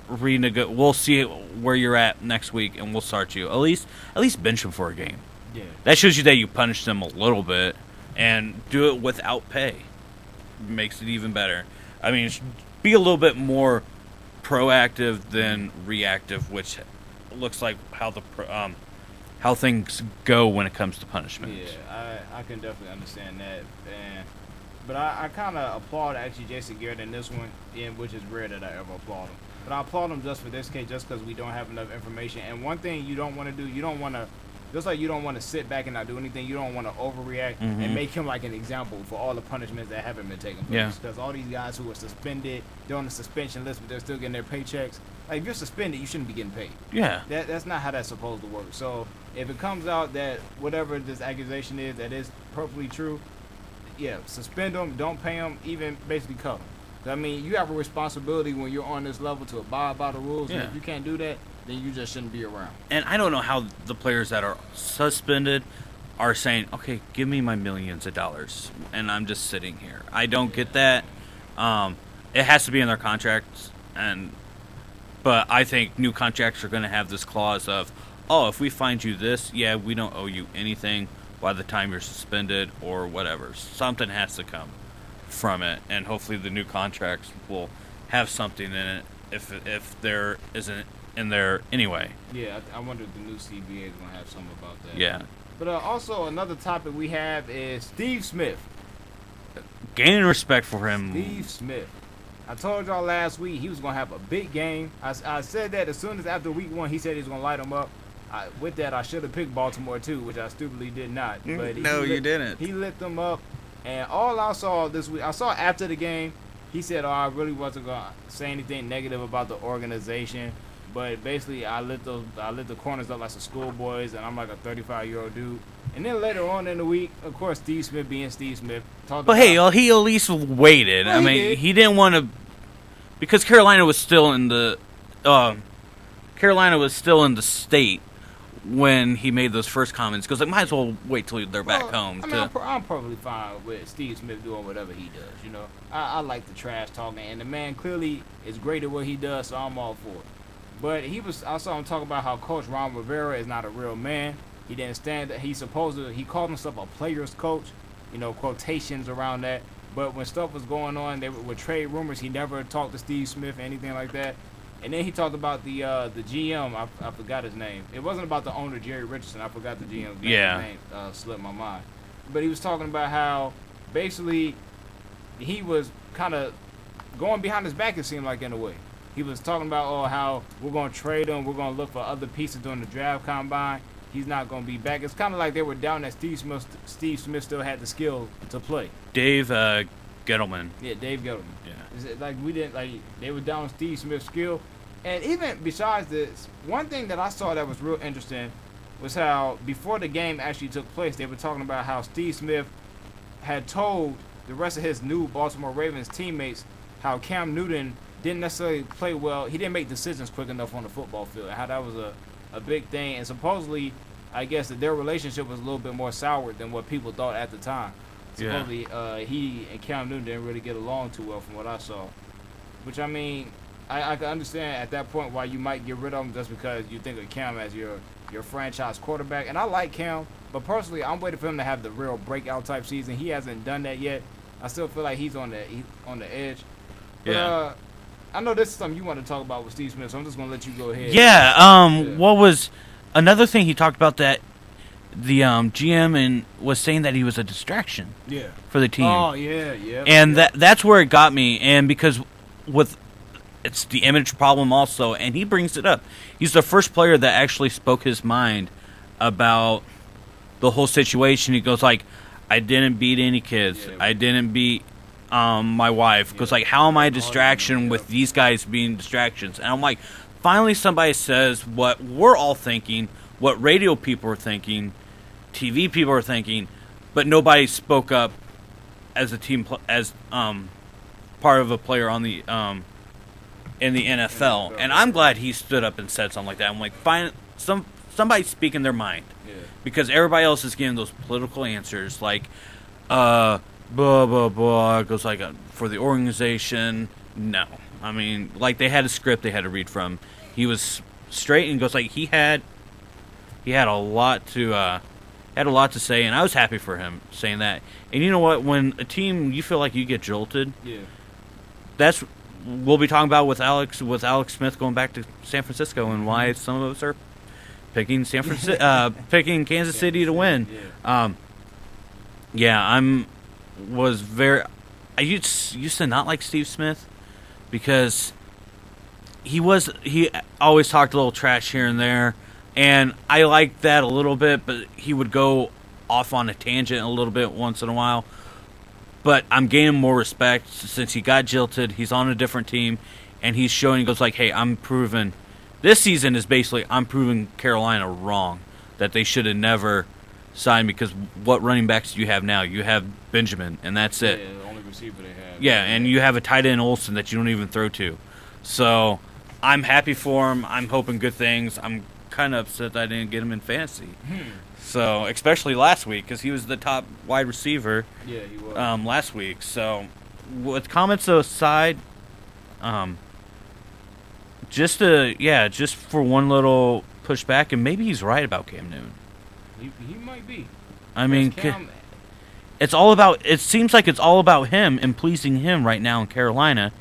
Speaker 2: We'll see where you're at next week, and we'll start you. At least bench him for a game.
Speaker 1: Yeah.
Speaker 2: That shows you that you punished them a little bit. And do it without pay. Makes it even better. I mean, be a little bit more proactive than reactive, which looks like how things go when it comes to punishment.
Speaker 1: Yeah, I can definitely understand that. But I kind of applaud actually Jason Garrett in this one, which is rare that I ever applaud him. But I applaud him just for this case, just because we don't have enough information. And one thing you don't want to do, you don't want to. Just like you don't want to sit back and not do anything, you don't want to overreact and make him like an example for all the punishments that haven't been taking place.
Speaker 2: Yeah.
Speaker 1: Because all these guys who are suspended, they're on the suspension list, but they're still getting their paychecks. Like, if you're suspended, you shouldn't be getting paid.
Speaker 2: Yeah.
Speaker 1: That's not how that's supposed to work. So if it comes out that whatever this accusation is, that is perfectly true, yeah, suspend them, don't pay them, even basically cut them. I mean, you have a responsibility when you're on this level to abide by the rules.
Speaker 2: Yeah.
Speaker 1: And if you can't do that, then you just shouldn't be around.
Speaker 2: And I don't know how the players that are suspended are saying, okay, give me my millions of dollars, and I'm just sitting here. I don't get that. It has to be in their contracts, but I think new contracts are going to have this clause of, oh, if we find you this, yeah, we don't owe you anything by the time you're suspended or whatever. Something has to come from it, and hopefully the new contracts will have something in it if there isn't in there anyway.
Speaker 1: Yeah, I wonder if the new CBA is going to have something about that.
Speaker 2: Yeah.
Speaker 1: But also another topic we have is Steve Smith.
Speaker 2: Gaining respect for him.
Speaker 1: Steve Smith. I told y'all last week he was going to have a big game. I said that as soon as after week one he said he was going to light him up. With that, I should have picked Baltimore too, which I stupidly did not. But
Speaker 2: you didn't.
Speaker 1: He lit them up. And all I saw this week, I saw after the game, he said, I really wasn't going to say anything negative about the organization. But basically, I lit the corners up like some schoolboys, and I'm like a 35-year-old dude. And then later on in the week, of course, Steve Smith being Steve Smith.
Speaker 2: But hey, he at least waited.
Speaker 1: Well,
Speaker 2: I mean, he didn't want to, because Carolina was still in the state when he made those first comments. Because might as well wait till they're back home.
Speaker 1: I mean, I'm perfectly fine with Steve Smith doing whatever he does. You know, I like the trash talking, and the man clearly is great at what he does, so I'm all for it. But I saw him talk about how Coach Ron Rivera is not a real man. He didn't stand that. He called himself a player's coach, quotations around that. But when stuff was going on, they were trade rumors. He never talked to Steve Smith or anything like that. And then he talked about the GM. I forgot his name. It wasn't about the owner, Jerry Richardson. I forgot the GM's name.
Speaker 2: Yeah.
Speaker 1: His name slipped my mind. But he was talking about how basically he was kind of going behind his back, it seemed like, in a way. He was talking about, how we're going to trade him. We're going to look for other pieces during the draft combine. He's not going to be back. It's kind of like they were down that Steve Smith still had the skill to play.
Speaker 2: Dave Gettleman.
Speaker 1: Yeah, Dave Gettleman.
Speaker 2: Yeah.
Speaker 1: They were down Steve Smith's skill. And even besides this, one thing that I saw that was real interesting was how before the game actually took place, they were talking about how Steve Smith had told the rest of his new Baltimore Ravens teammates how Cam Newton didn't necessarily play well. He didn't make decisions quick enough on the football field. How that was a big thing. And supposedly, I guess that their relationship was a little bit more soured than what people thought at the time. Supposedly, he and Cam Newton didn't really get along too well from what I saw. Which, I mean, I can understand at that point why you might get rid of him just because you think of Cam as your franchise quarterback. And I like Cam, but personally, I'm waiting for him to have the real breakout type season. He hasn't done that yet. I still feel like he's on the edge. But, I know this is something you want to talk about with Steve Smith, so I'm just going to let you go ahead.
Speaker 2: What was another thing he talked about that the GM was saying that he was a distraction for the team.
Speaker 1: Oh, yeah.
Speaker 2: And that's where it got me. And because it's the image problem also, and he brings it up. He's the first player that actually spoke his mind about the whole situation. He goes like, I didn't beat any kids. I didn't beat my wife. Because like, how am I a distraction with these guys being distractions? And I'm like, finally somebody says what we're all thinking, what radio people are thinking, TV people are thinking, but nobody spoke up as a team, as part of a player on the in the NFL. And I'm glad he stood up and said something like that. I'm like, find somebody speaking their mind, because everybody else is giving those political answers, like blah blah blah. It goes like for the organization. No, I mean, like they had a script they had to read from. He was straight and goes like he had a lot to say, and I was happy for him saying that. And you know what? When a team, you feel like you get jolted, that's we'll be talking about with Alex Smith going back to San Francisco and why some of us are picking picking Kansas City to win. I used to not like Steve Smith because he always talked a little trash here and there, and I liked that a little bit, but he would go off on a tangent a little bit once in a while. But I'm gaining more respect since he got jilted. He's on a different team, and he's showing. He goes like, "Hey, I'm proving." This season is basically I'm proving Carolina wrong, that they should have never signed, because what running backs do you have now? You have Benjamin, and that's it.
Speaker 1: Yeah, the only receiver they have.
Speaker 2: Yeah, and you have a tight end Olsen that you don't even throw to. So I'm happy for him. I'm hoping good things. I'm kind of upset that I didn't get him in fantasy. So, especially last week, because he was the top wide receiver.
Speaker 1: Yeah, he was.
Speaker 2: Last week. So, with comments aside, just for one little pushback, and maybe he's right about Cam Newton.
Speaker 1: He might be.
Speaker 2: I mean,
Speaker 1: Cam,
Speaker 2: it seems like it's all about him and pleasing him right now in Carolina,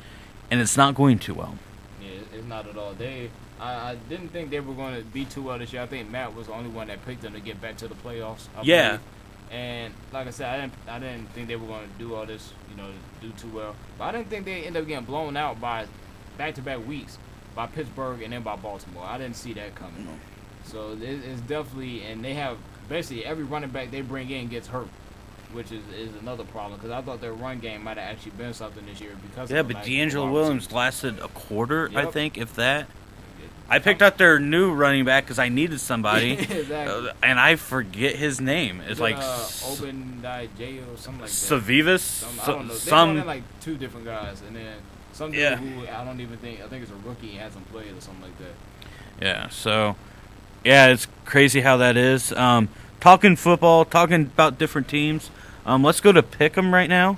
Speaker 2: and it's not going too well.
Speaker 1: Yeah, it's not at all. I didn't think they were going to be too well this year. I think Matt was the only one that picked them to get back to the playoffs. I believe. And like I said, I didn't think they were going to do all this, do too well. But I didn't think they end up getting blown out by back-to-back weeks by Pittsburgh and then by Baltimore. I didn't see that coming. So it's definitely, and they have basically every running back they bring in gets hurt, which is another problem, because I thought their run game might have actually been something this year because of
Speaker 2: but D'Angelo Williams lasted a quarter, I think, if that. I picked
Speaker 1: Exactly.
Speaker 2: up their new running back because I needed somebody,
Speaker 1: Exactly.
Speaker 2: and I forget his name. It's like
Speaker 1: J or something like that.
Speaker 2: Savivas.
Speaker 1: I don't know. They brought in like two different guys, and then some dude who I think it's a rookie and hasn't played or something like that.
Speaker 2: Yeah. So, it's crazy how that is. Talking football, talking about different teams. Let's go to Pick'em right now.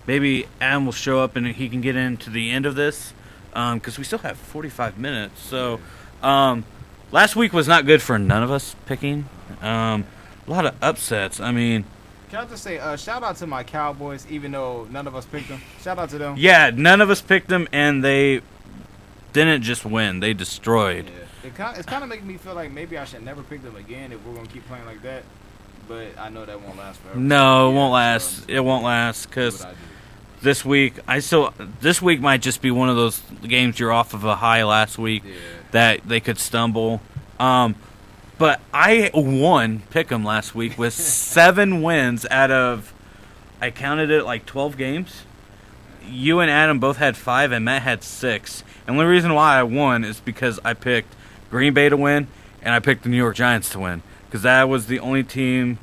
Speaker 2: Maybe Adam will show up and he can get into the end of this. Because we still have 45 minutes. So, last week was not good for none of us picking. A lot of upsets. I mean,
Speaker 1: can I just say, shout out to my Cowboys, even though none of us picked them. Shout out to them.
Speaker 2: Yeah, none of us picked them, and they didn't just win. They destroyed.
Speaker 1: Yeah. It's kind of making me feel like maybe I should never pick them again if we're going to keep playing like that. But I know that won't last forever.
Speaker 2: No, it won't last. It won't last because this week might just be one of those games you're off of a high last week that they could stumble. But I won Pick'em last week with 7 wins out of, I counted it like 12 games. You and Adam both had 5 and Matt had 6. And the only reason why I won is because I picked Green Bay to win and I picked the New York Giants to win. Because that was the only team,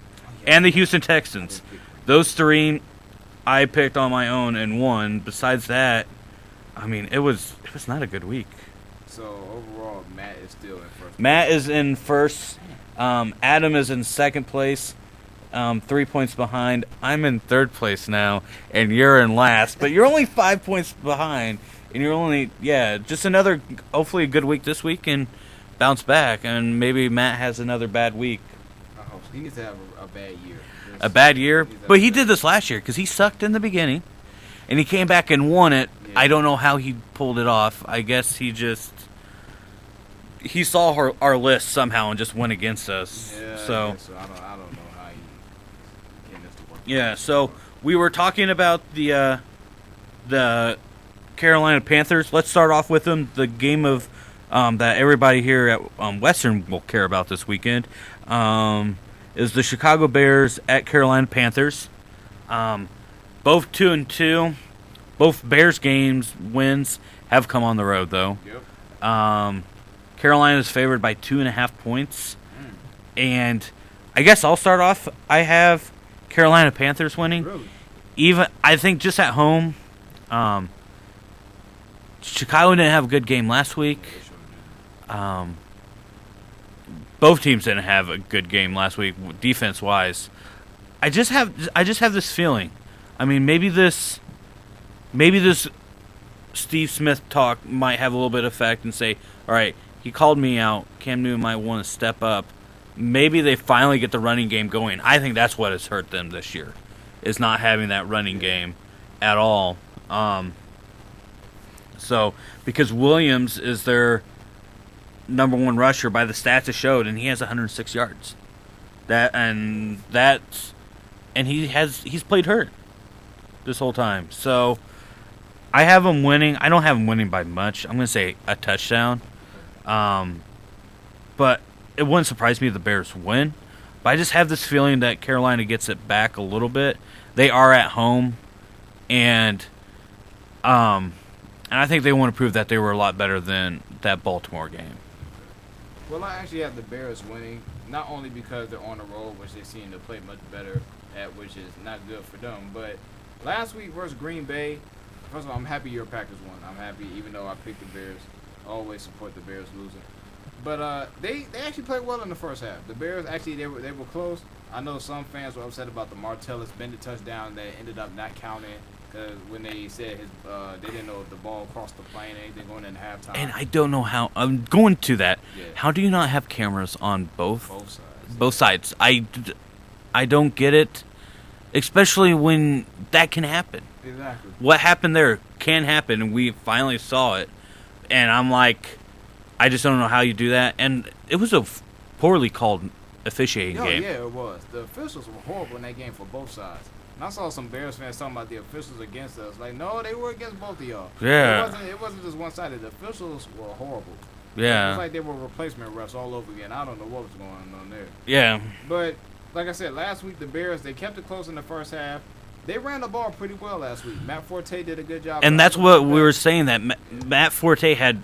Speaker 2: and the Houston Texans. Those 3 I picked on my own and won. Besides that, I mean, it was not a good week.
Speaker 1: So overall, Matt is still in first.
Speaker 2: Matt is in first. Adam is in second place, 3 points behind. I'm in third place now, and you're in last. But you're only 5 points behind, and you're only just another, hopefully a good week this week, and bounce back. And maybe Matt has another bad week.
Speaker 1: I hope so. He needs to have a bad year.
Speaker 2: A bad year, but he did this last year because he sucked in the beginning, and he came back and won it.
Speaker 1: Yeah.
Speaker 2: I don't know how he pulled it off. I guess he saw our list somehow and just went against us.
Speaker 1: Yeah,
Speaker 2: So
Speaker 1: I don't know how he getting this to work.
Speaker 2: yeah, so we were talking about the Carolina Panthers. Let's start off with them. The game of that everybody here at Western will care about this weekend is the Chicago Bears at Carolina Panthers. Both 2-2. Both Bears games wins have come on the road though.
Speaker 1: Yep.
Speaker 2: Carolina is favored by 2.5 points, and I guess I'll start off. I have Carolina Panthers winning.
Speaker 1: Really?
Speaker 2: Even I think just at home. Chicago didn't have a good game last week. Both teams didn't have a good game last week, defense wise. I just have this feeling. I mean, maybe this Steve Smith talk might have a little bit of effect and say, all right, he called me out. Cam Newton might want to step up. Maybe they finally get the running game going. I think that's what has hurt them this year, is not having that running game at all. So, because Williams is their number one rusher by the stats it showed, and he has 106 yards. He's played hurt this whole time. So, I have him winning. I don't have him winning by much. I'm going to say a touchdown. But it wouldn't surprise me if the Bears win. But I just have this feeling that Carolina gets it back a little bit. They are at home, and I think they want to prove that they were a lot better than that Baltimore game.
Speaker 1: Well, I actually have the Bears winning, not only because they're on the road, which they seem to play much better at, which is not good for them, but last week versus Green Bay, first of all, I'm happy your Packers won. I'm happy, even though I picked the Bears. I always support the Bears losing. But they actually played well in the first half. The Bears, actually, they were close. I know some fans were upset about the Martellus Bennett touchdown that ended up not counting, because when they said they didn't know if the ball crossed the plane or anything going into halftime.
Speaker 2: And I don't know how. I'm going to that.
Speaker 1: Yeah.
Speaker 2: How do you not have cameras on both
Speaker 1: sides.
Speaker 2: Both sides. I don't get it, especially when that can happen.
Speaker 1: Exactly.
Speaker 2: What happened there can happen, and we finally saw it. And I'm like, I just don't know how you do that. And it was a poorly called officiating game.
Speaker 1: Yeah, it was. The officials were horrible in that game for both sides. And I saw some Bears fans talking about the officials against us. Like, no, they were against both of y'all.
Speaker 2: Yeah.
Speaker 1: It wasn't just one-sided. The officials were horrible.
Speaker 2: Yeah.
Speaker 1: It was like they were replacement refs all over again. I don't know what was going on there.
Speaker 2: Yeah.
Speaker 1: But, like I said, last week the Bears, they kept it close in the first half. They ran the ball pretty well last week. Matt Forte did a good job.
Speaker 2: And that's what we were saying, that Matt Forte had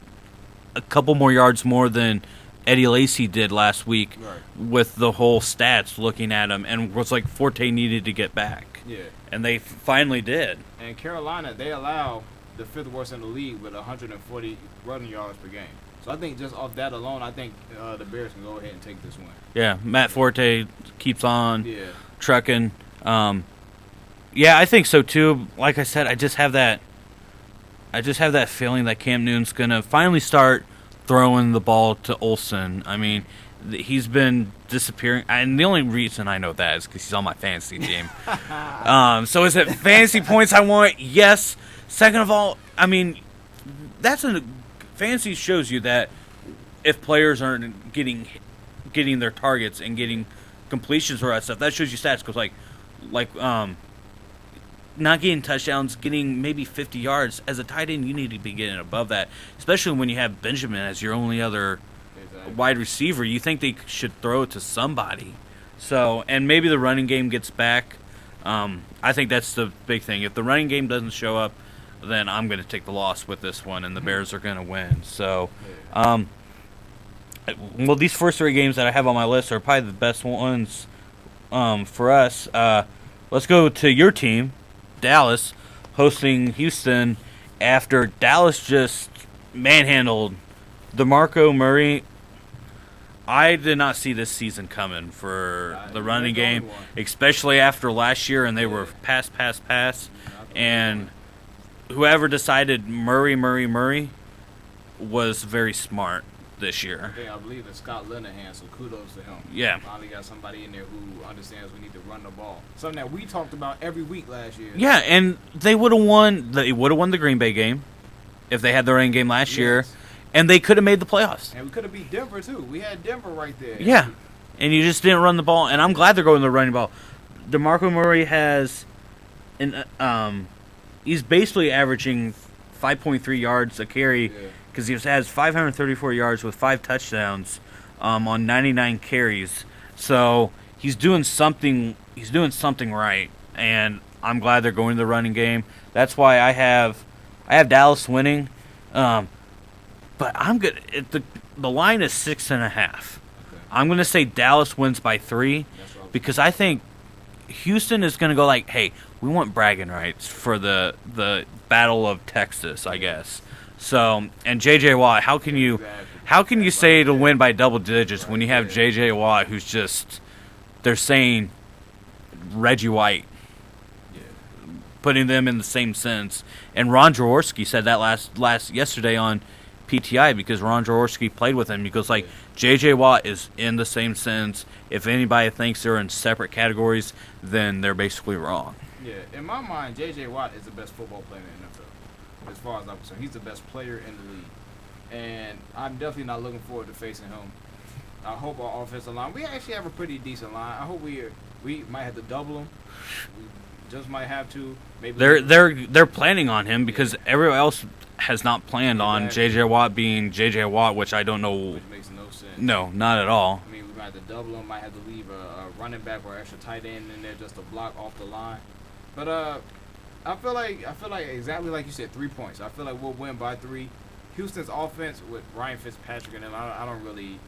Speaker 2: a couple more yards more than Eddie Lacy did last week,
Speaker 1: right,
Speaker 2: with the whole stats looking at him, and was like Forte needed to get back.
Speaker 1: Yeah.
Speaker 2: And they finally did.
Speaker 1: And Carolina, they allow the fifth worst in the league with 140 running yards per game. So I think just off that alone, I think the Bears can go ahead and take this win.
Speaker 2: Yeah, Matt Forte keeps on trucking.
Speaker 9: Yeah, I think so too. Like I said, I just have that feeling that Cam Newton's gonna finally start throwing the ball to Olsen. I mean, he's been disappearing, and the only reason I know that is because he's on my fantasy team. So is it fantasy points I want? Yes. Second of all, I mean, fantasy shows you that if players aren't getting their targets and getting completions or that stuff, that shows you stats. Because not getting touchdowns, getting maybe 50 yards as a tight end, you need to be getting above that. Especially when you have Benjamin as your only other wide receiver, you think they should throw it to somebody. So, and maybe the running game gets back. I think that's the big thing. If the running game doesn't show up, then I'm going to take the loss with this one, and the Bears are going to win. So, well, these first three games that I have on my list are probably the best ones for us. Let's go to your team, Dallas, hosting Houston, after Dallas just manhandled DeMarco Murray. I did not see this season coming for the running game, especially after last year, and they were pass. And whoever decided Murray was very smart this year.
Speaker 1: I believe it's Scott Linehan, so kudos to him.
Speaker 9: Yeah.
Speaker 1: Finally got somebody in there who understands we need to run the ball. Something that we talked about every week last year.
Speaker 9: Yeah, and they would have won. They would have won the Green Bay game if they had their own game last year, and they could have made the playoffs.
Speaker 1: And we could have beat Denver too. We had Denver right there.
Speaker 9: Yeah, and you just didn't run the ball. And I'm glad they're going to running ball. DeMarco Murray has, he's basically averaging 5.3 yards a carry. Yeah. Because he has 534 yards with 5 touchdowns on 99 carries. So he's doing something. He's doing something right, and I'm glad they're going to the running game. That's why I have Dallas winning. But I'm good. The line is 6.5. Okay. I'm going to say Dallas wins by 3 because I think Houston is going to go like, hey, we want bragging rights for the Battle of Texas, I guess. So, and J.J. Watt, how can you say to win by double digits when you have J.J. Watt, who's just, they're saying Reggie White, putting them in the same sense. And Ron Jaworski said that yesterday on PTI because Ron Jaworski played with him. He goes like, J.J. Watt is in the same sense. If anybody thinks they're in separate categories, then they're basically wrong.
Speaker 1: Yeah, in my mind, J.J. Watt is the best football player in the NFL. As far as I'm concerned, he's the best player in the league, and I'm definitely not looking forward to facing him. I hope our offensive line. We actually have a pretty decent line. I hope we might have to double him. We just might have to. Maybe
Speaker 9: they're planning on him because everyone else has not planned on J.J. Watt being J.J. Watt, which I don't know.
Speaker 1: Which makes no sense.
Speaker 9: No, not at all.
Speaker 1: I mean, we might have to double him. Might have to leave a running back or extra tight end in there just to block off the line. But I feel like exactly like you said, 3 points. I feel like we'll win by 3. Houston's offense with Ryan Fitzpatrick and them, I don't really,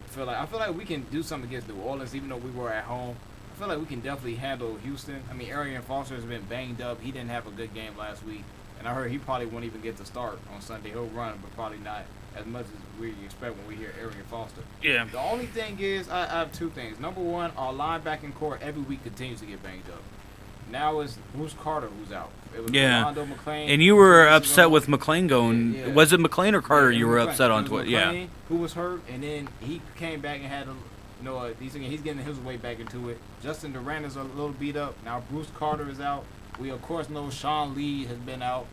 Speaker 1: feel like we can do something against New Orleans, even though we were at home. I feel like we can definitely handle Houston. I mean, Arian Foster has been banged up. He didn't have a good game last week, and I heard he probably won't even get to start on Sunday. He'll run, but probably not as much as we expect when we hear Arian Foster.
Speaker 9: Yeah.
Speaker 1: The only thing is, I have 2 things. Number one, our linebacking core every week continues to get banged up. Now it's Bruce Carter who's out. It was Rolando McClain.
Speaker 9: And you were upset with McClain going. Yeah. Was it McClain or Carter you were upset on?
Speaker 1: McClain, who was hurt, and then he came back and had he's getting his way back into it. Justin Durant is a little beat up. Now Bruce Carter is out. We, of course, know Sean Lee has been out.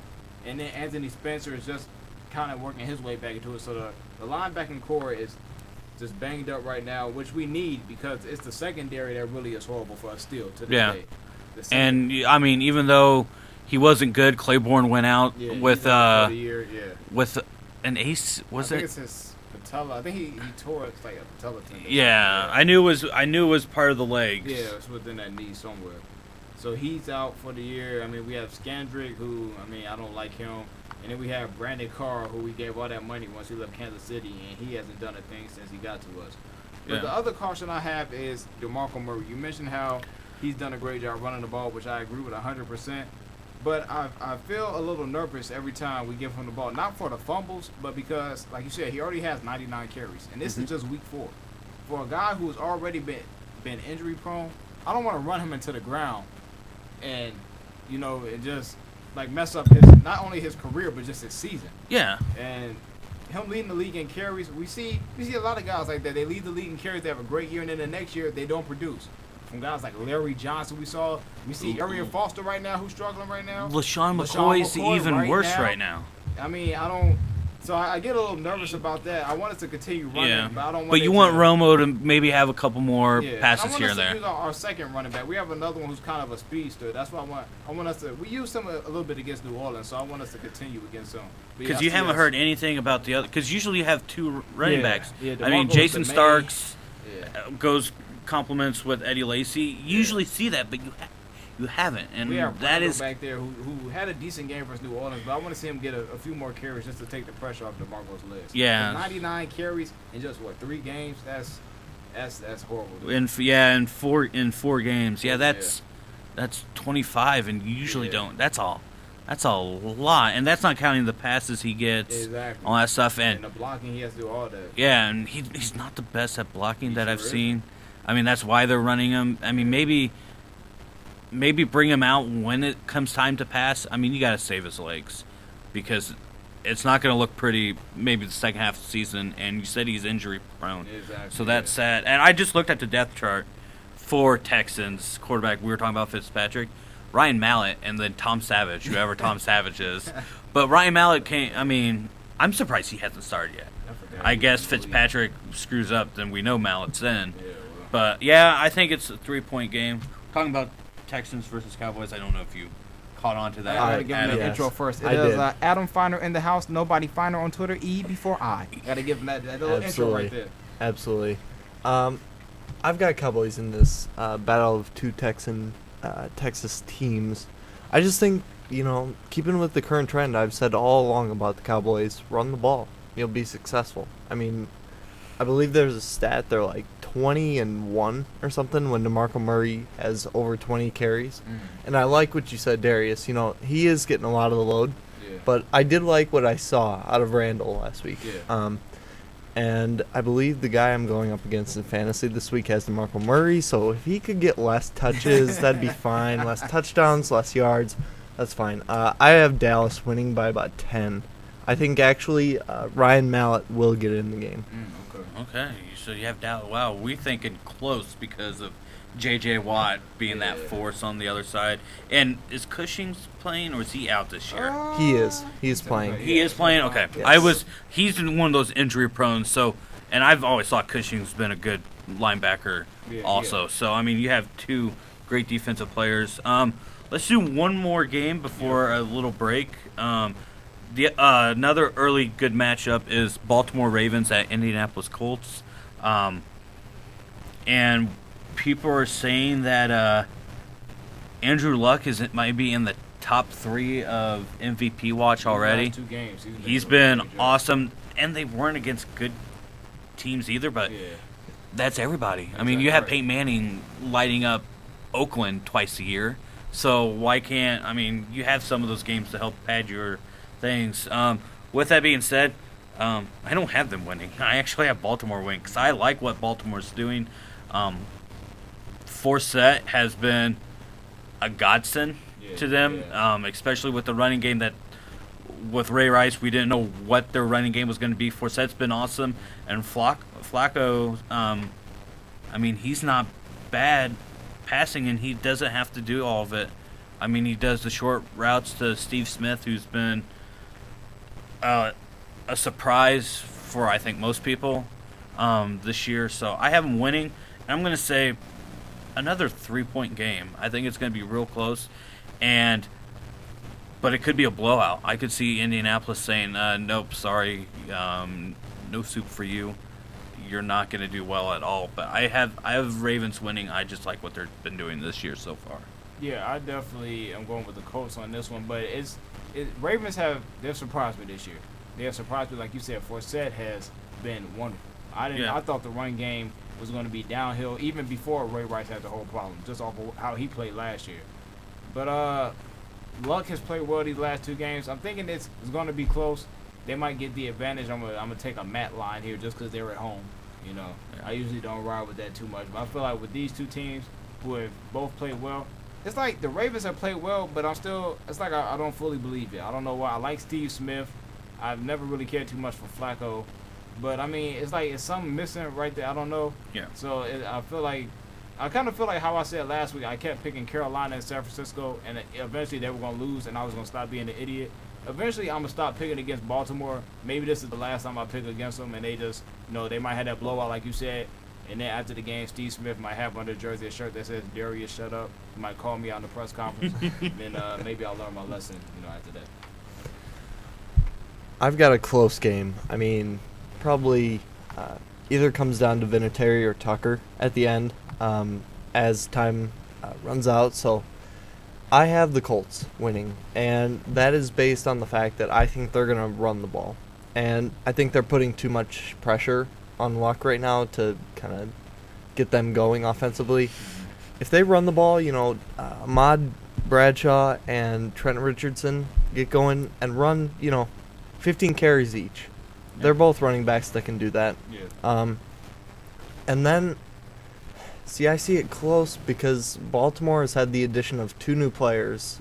Speaker 1: And then Anthony Spencer is just kind of working his way back into it. So the linebacking core is just banged up right now, which we need because it's the secondary that really is horrible for us still to this day.
Speaker 9: And I mean, even though he wasn't good, Claiborne went out with with an ace. I think
Speaker 1: it's his patella. I think he tore it like a patella tendon.
Speaker 9: Yeah, I knew it was part of the legs.
Speaker 1: Yeah, it's within that knee somewhere. So he's out for the year. I mean, we have Scandrick, who I don't like him, and then we have Brandon Carr, who we gave all that money once he left Kansas City, and he hasn't done a thing since he got to us. But the other caution I have is DeMarco Murray. You mentioned how he's done a great job running the ball, which I agree with 100%. But I feel a little nervous every time we give him the ball. Not for the fumbles, but because, like you said, he already has 99 carries. And this is just week 4. For a guy who's already been injury prone, I don't want to run him into the ground and, and just, mess up not only his career, but just his season.
Speaker 9: Yeah.
Speaker 1: And him leading the league in carries, we see a lot of guys like that. They lead the league in carries, they have a great year, and then the next year they don't produce. From guys like Larry Johnson, we see Arian Foster right now, who's struggling right now.
Speaker 9: LaShawn McCoy's even worse right now.
Speaker 1: I mean, I get a little nervous about that. I want us to continue running, but I don't want.
Speaker 9: But you want Romo to maybe have a couple more passes here and there.
Speaker 1: I want us to use our second running back. We have another one who's kind of a speedster. That's why I want us to. We used him a little bit against New Orleans, so I want us to continue against him.
Speaker 9: Because you haven't heard anything about the other. Because usually you have 2 running backs. Yeah, I mean, Jason Starks goes compliments with Eddie Lacy. You usually see that, but you haven't, and
Speaker 1: we have
Speaker 9: that is
Speaker 1: back there who had a decent game versus New Orleans, but I want to see him get a few more carries just to take the pressure off DeMarco's legs.
Speaker 9: Yeah,
Speaker 1: 99 carries in just 3 games. That's horrible.
Speaker 9: In 4 games. Yeah, that's 25, and you usually don't. That's all. That's a lot, and that's not counting the passes he gets,
Speaker 1: Exactly.
Speaker 9: all that stuff.
Speaker 1: And the blocking, he has to do all that.
Speaker 9: Yeah, and he's not the best at blocking that I've seen. I mean, that's why they're running him. I mean, maybe bring him out when it comes time to pass. I mean, you got to save his legs because it's not going to look pretty maybe the second half of the season, and you said he's injury prone.
Speaker 1: Exactly.
Speaker 9: So that's sad. And I just looked at the depth chart for Texans quarterback. We were talking about Fitzpatrick. Ryan Mallett, and then Tom Savage, whoever Tom Savage is. But Ryan Mallett I'm surprised he hasn't started yet. I guess Fitzpatrick screws up, then we know Mallett's in.
Speaker 1: Yeah, well.
Speaker 9: But, yeah, I think it's a 3-point game. Talking about Texans versus Cowboys, I don't know if you caught on to that.
Speaker 1: I gotta give him the intro first. It is Adam Finer in the house. Nobody Finer on Twitter. E before I. Gotta give him that little intro right there.
Speaker 10: Absolutely. I've got Cowboys in this battle of two Texas teams. I just think, keeping with the current trend, I've said all along about the Cowboys, run the ball. You'll be successful. I mean, I believe there's a stat, they're like 20-1 or something when DeMarco Murray has over 20 carries. And I like what you said, Darius. He is getting a lot of the load.
Speaker 1: Yeah.
Speaker 10: But I did like what I saw out of Randall last week.
Speaker 1: Yeah.
Speaker 10: And I believe the guy I'm going up against in fantasy this week has DeMarco Murray, so if he could get less touches, that'd be fine. Less touchdowns, less yards, that's fine. I have Dallas winning by about 10. I think actually Ryan Mallett will get in the game.
Speaker 9: Okay, so you have Dallas. Wow, we're thinking close because of J.J. Watt being that force on the other side. And is Cushing's playing, or is he out this year?
Speaker 10: He is. He's playing.
Speaker 9: He is playing? Okay.
Speaker 10: Yes.
Speaker 9: He's one of those injury prone, so, and I've always thought Cushing's been a good linebacker also. So, I mean, you have two great defensive players. Let's do one more game before a little break. Another early good matchup is Baltimore Ravens at Indianapolis Colts. And people are saying that Andrew Luck might be in the top 3 of MVP watch already.
Speaker 1: Two games.
Speaker 9: He's been awesome, and they weren't against good teams either, but that's everybody. Exactly. I mean, you have Peyton Manning lighting up Oakland twice a year, so why can't, you have some of those games to help pad your things. With that being said, I don't have them winning. I actually have Baltimore winning because I like what Baltimore's doing. Forsett has been a godsend to them, especially with the running game that with Ray Rice, we didn't know what their running game was going to be. Forsett's been awesome. And Flacco, he's not bad passing, and he doesn't have to do all of it. He does the short routes to Steve Smith, who's been a surprise for, I think, most people this year. So I have him winning. And I'm going to say another 3-point game. I think it's going to be real close, but it could be a blowout. I could see Indianapolis saying, "Nope, sorry, no soup for you. You're not going to do well at all." But I have Ravens winning. I just like what they've been doing this year so far.
Speaker 1: Yeah, I definitely am going with the Colts on this one. But Ravens they've surprised me this year. They have surprised me, like you said. Forsett has been wonderful. I thought the run game was going to be downhill even before Ray Rice had the whole problem, just off of how he played last year. But Luck has played well these last 2 games. I'm thinking it's going to be close. They might get the advantage. I'm gonna take a Matt line here just because they're at home. I usually don't ride with that too much, but I feel like with these two teams who have both played well, it's like the Ravens have played well, but I don't fully believe it. I don't know why. I like Steve Smith. I've never really cared too much for Flacco. But, it's something missing right there. I don't know.
Speaker 9: Yeah.
Speaker 1: So, I kind of feel like how I said last week. I kept picking Carolina and San Francisco, and eventually they were going to lose, and I was going to stop being an idiot. Eventually, I'm going to stop picking against Baltimore. Maybe this is the last time I pick against them, and they just, they might have that blowout like you said. And then after the game, Steve Smith might have under jersey a shirt that says, "Darius, shut up." He might call me on the press conference. Then maybe I'll learn my lesson, after that.
Speaker 10: I've got a close game. Probably either comes down to Vinatieri or Tucker at the end as time runs out. So I have the Colts winning, and that is based on the fact that I think they're going to run the ball. And I think they're putting too much pressure on Luck right now to kind of get them going offensively. If they run the ball, Ahmad Bradshaw and Trent Richardson get going and run, 15 carries each. They're both running backs that can do that.
Speaker 1: Yeah.
Speaker 10: And then, I see it close because Baltimore has had the addition of 2 new players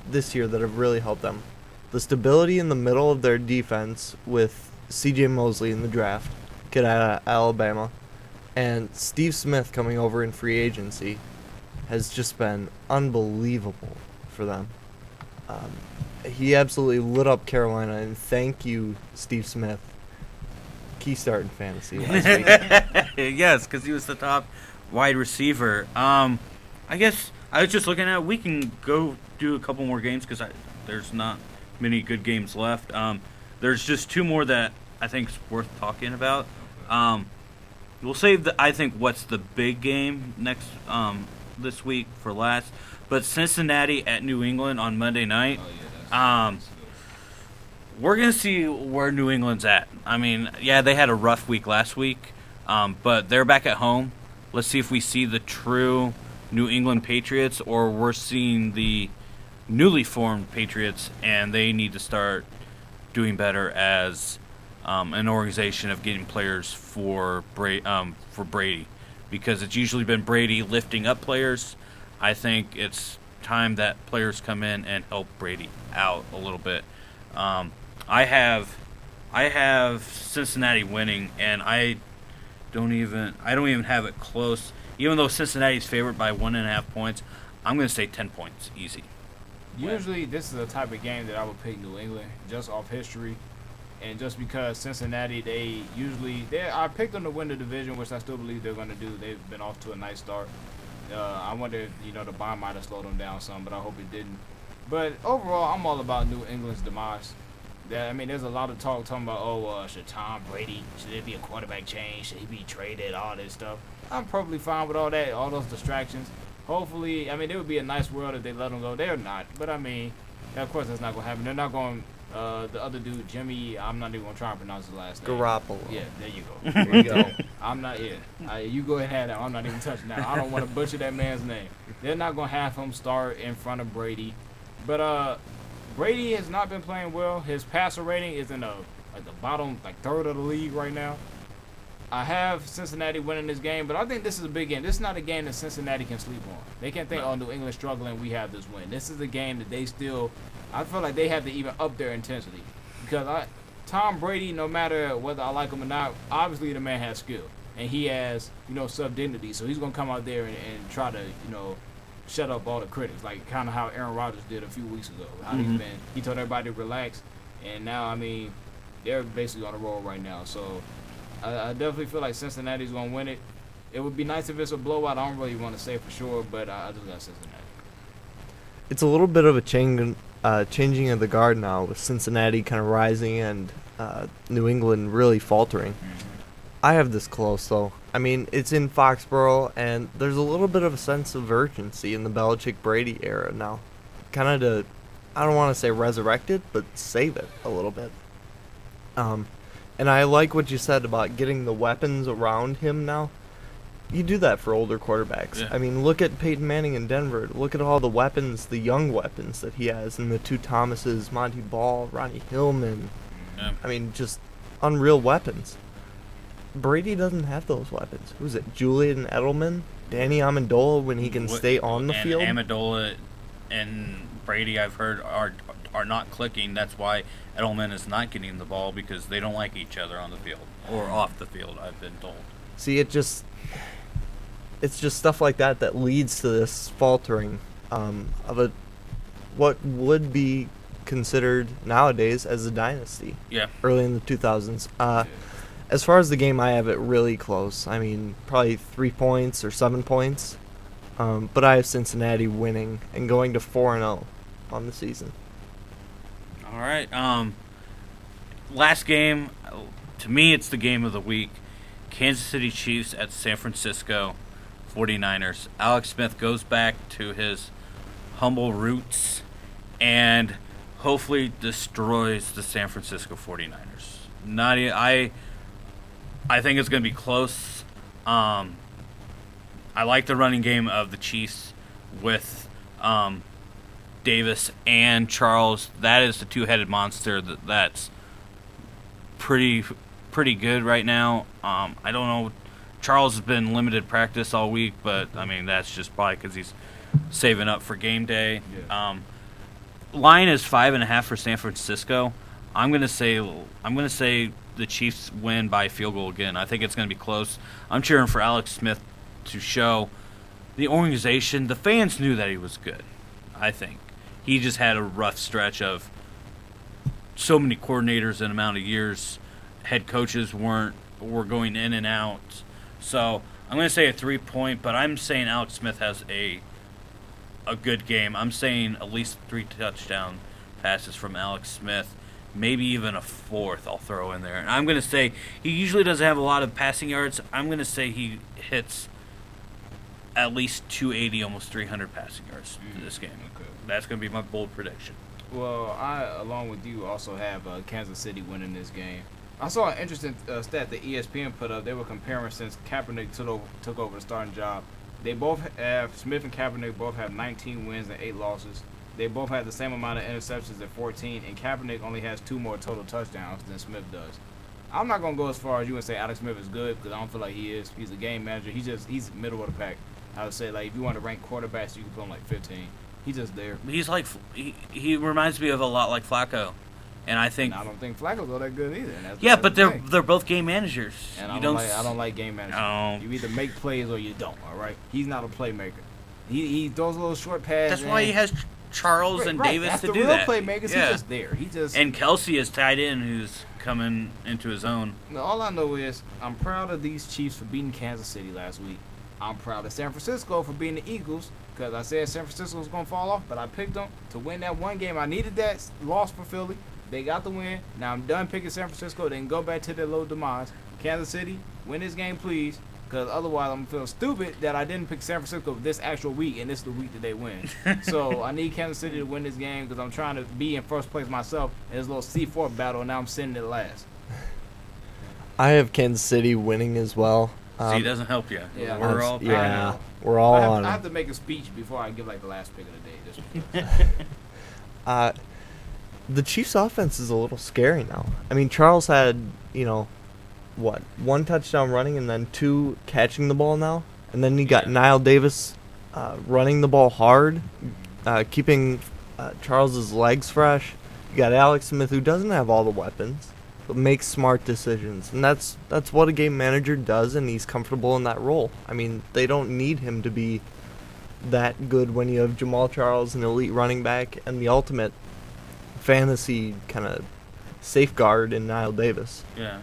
Speaker 10: this year that have really helped them. The stability in the middle of their defense with C.J. Mosley in the draft, kid out of Alabama, and Steve Smith coming over in free agency has just been unbelievable for them. He absolutely lit up Carolina, and thank you, Steve Smith. Key start in fantasy last week.
Speaker 9: Yes, because he was the top wide receiver. I guess I was just looking at, we can go do a couple more games because there's not many good games left. There's just 2 more that I think is worth talking about. We'll save I think what's the big game next this week for last. But Cincinnati at New England on Monday night. We're going to see where New England's at. I mean, yeah, they had a rough week last week, but they're back at home. Let's see if we see the true New England Patriots or we're seeing the newly formed Patriots, and they need to start doing better as an organization of getting players for Brady, because it's usually been Brady lifting up players. I think it's time that players come in and help Brady out a little bit. I have Cincinnati winning, and I don't even have it close. Even though Cincinnati's favored by 1.5 points, I'm going to say 10 points, easy.
Speaker 1: Usually, this is the type of game that I would pick New England, just off history, and just because Cincinnati, I picked them to win the division, which I still believe they're going to do. They've been off to a nice start. I wonder if the bye might have slowed them down some, but I hope it didn't. But overall, I'm all about New England's demise. There's a lot of talking about, should Tom Brady, should there be a quarterback change, should he be traded, all this stuff. I'm perfectly fine with all that, all those distractions. Hopefully, it would be a nice world if they let them go. They're not, but of course that's not going to happen. They're not going, the other dude, Jimmy, I'm not even going to try and pronounce his last name.
Speaker 10: Garoppolo.
Speaker 1: Yeah, there you go. There you go. I'm not, you go ahead and have that. I'm not even touching that. I don't want to butcher that man's name. They're not going to have him start in front of Brady. But, Brady has not been playing well. His passer rating is in the bottom, third of the league right now. I have Cincinnati winning this game, but I think this is a big game. This is not a game that Cincinnati can sleep on. They can't think, New England's struggling, we have this win. This is a game that I feel like they have to even up their intensity. Because Tom Brady, no matter whether I like him or not, obviously the man has skill. And he has, sub-dignity. So he's going to come out there and try to, shut up all the critics, like kind of how Aaron Rodgers did a few weeks ago. How he told everybody to relax, and now they're basically on a roll right now. So I definitely feel like Cincinnati's gonna win it. It would be nice if it's a blowout. I don't really want to say for sure, but I just got Cincinnati.
Speaker 10: It's a little bit of a changing of the guard now, with Cincinnati kind of rising and New England really faltering. I have this close, though. It's in Foxborough, and there's a little bit of a sense of urgency in the Belichick-Brady era now. Kind of to, I don't want to say resurrect it, but save it a little bit. And I like what you said about getting the weapons around him now. You do that for older quarterbacks.
Speaker 9: Yeah.
Speaker 10: Look at Peyton Manning in Denver. Look at all the weapons, the young weapons that he has, and the 2 Thomases, Monty Ball, Ronnie Hillman.
Speaker 9: Yeah.
Speaker 10: Just unreal weapons. Brady doesn't have those weapons. Who's it? Julian Edelman? Danny Amendola when he can stay on the field?
Speaker 9: Amendola and Brady, I've heard, are not clicking. That's why Edelman is not getting the ball, because they don't like each other on the field or off the field, I've been told.
Speaker 10: See, it's just stuff like that leads to this faltering of what would be considered nowadays as a dynasty.
Speaker 9: Yeah.
Speaker 10: Early in the 2000s. As far as the game, I have it really close. Probably 3 points or 7 points. But I have Cincinnati winning and going to 4-0 on the season.
Speaker 9: All right. Last game, to me, it's the game of the week. Kansas City Chiefs at San Francisco 49ers. Alex Smith goes back to his humble roots and hopefully destroys the San Francisco 49ers. I think it's going to be close. I like the running game of the Chiefs with
Speaker 2: Davis and Charles, that is the two-headed monster that's pretty good right now. I don't know. Charles has been limited practice all week, but I mean that's just probably because he's saving up for game day.
Speaker 1: Yeah.
Speaker 2: Line is 5.5 for San Francisco. I'm gonna say the Chiefs win by field goal again. I think it's gonna be close. I'm cheering for Alex Smith to show the organization. The fans knew that he was good. I think he just had a rough stretch of so many coordinators in an amount of years. Head coaches were going in and out. So I'm going to say a 3-point, but I'm saying Alex Smith has a good game. I'm saying at least 3 touchdown passes from Alex Smith, maybe even a 4th I'll throw in there. And I'm going to say he usually doesn't have a lot of passing yards. I'm going to say he hits at least 280, almost 300 passing yards in this game.
Speaker 1: Okay.
Speaker 2: That's going to be my bold prediction.
Speaker 1: Well, I, along with you, also have Kansas City winning this game. I saw an interesting stat that ESPN put up. They were comparing since Kaepernick took over the starting job. They both have, Smith and Kaepernick both have 19 wins and 8 losses. They both have the same amount of interceptions at 14, and Kaepernick only has 2 more total touchdowns than Smith does. I'm not going to go as far as you and say Alex Smith is good, because I don't feel like he is. He's a game manager. He's middle of the pack. I would say, like, if you want to rank quarterbacks, you can put him like 15. He's just there.
Speaker 2: He's like he reminds me of a lot like Flacco, and I think
Speaker 1: I don't think Flacco's all that good either.
Speaker 2: Yeah, but they're both game managers.
Speaker 1: And I don't like game managers.
Speaker 2: No.
Speaker 1: You either make plays or you don't. All right. He's not a playmaker. He throws a little short pass.
Speaker 2: That's why he has Charles and Davis
Speaker 1: That's
Speaker 2: to
Speaker 1: the
Speaker 2: do
Speaker 1: real
Speaker 2: that.
Speaker 1: Playmakers.
Speaker 2: Yeah.
Speaker 1: He's just there.
Speaker 2: And Kelsey is tied in, who's coming into his own.
Speaker 1: All I know is I'm proud of these Chiefs for beating Kansas City last week. I'm proud of San Francisco for beating the Eagles, because I said San Francisco was going to fall off, but I picked them to win that one game. I needed that loss for Philly. They got the win. Now I'm done picking San Francisco. They can go back to their low demise. Kansas City, win this game, please, because otherwise I'm feeling stupid that I didn't pick San Francisco this actual week, and this is the week that they win. So I need Kansas City to win this game because I'm trying to be in first place myself in this little C4 battle, and now I'm sitting at last.
Speaker 10: I have Kansas City winning as well.
Speaker 2: See, it doesn't help you.
Speaker 1: Yeah,
Speaker 10: we're all on.
Speaker 1: I have to make a speech before I give like the last pick of the day. Just
Speaker 10: the Chiefs' offense is a little scary now. I mean, Charles had, 1 touchdown running and then 2 catching the ball now, and then you got Niall Davis running the ball hard, keeping Charles's legs fresh. You got Alex Smith, who doesn't have all the weapons, but makes smart decisions, and that's what a game manager does, and he's comfortable in that role. I mean, they don't need him to be that good when you have Jamal Charles, an elite running back, and the ultimate fantasy kind of safeguard in Niall Davis.
Speaker 2: Yeah.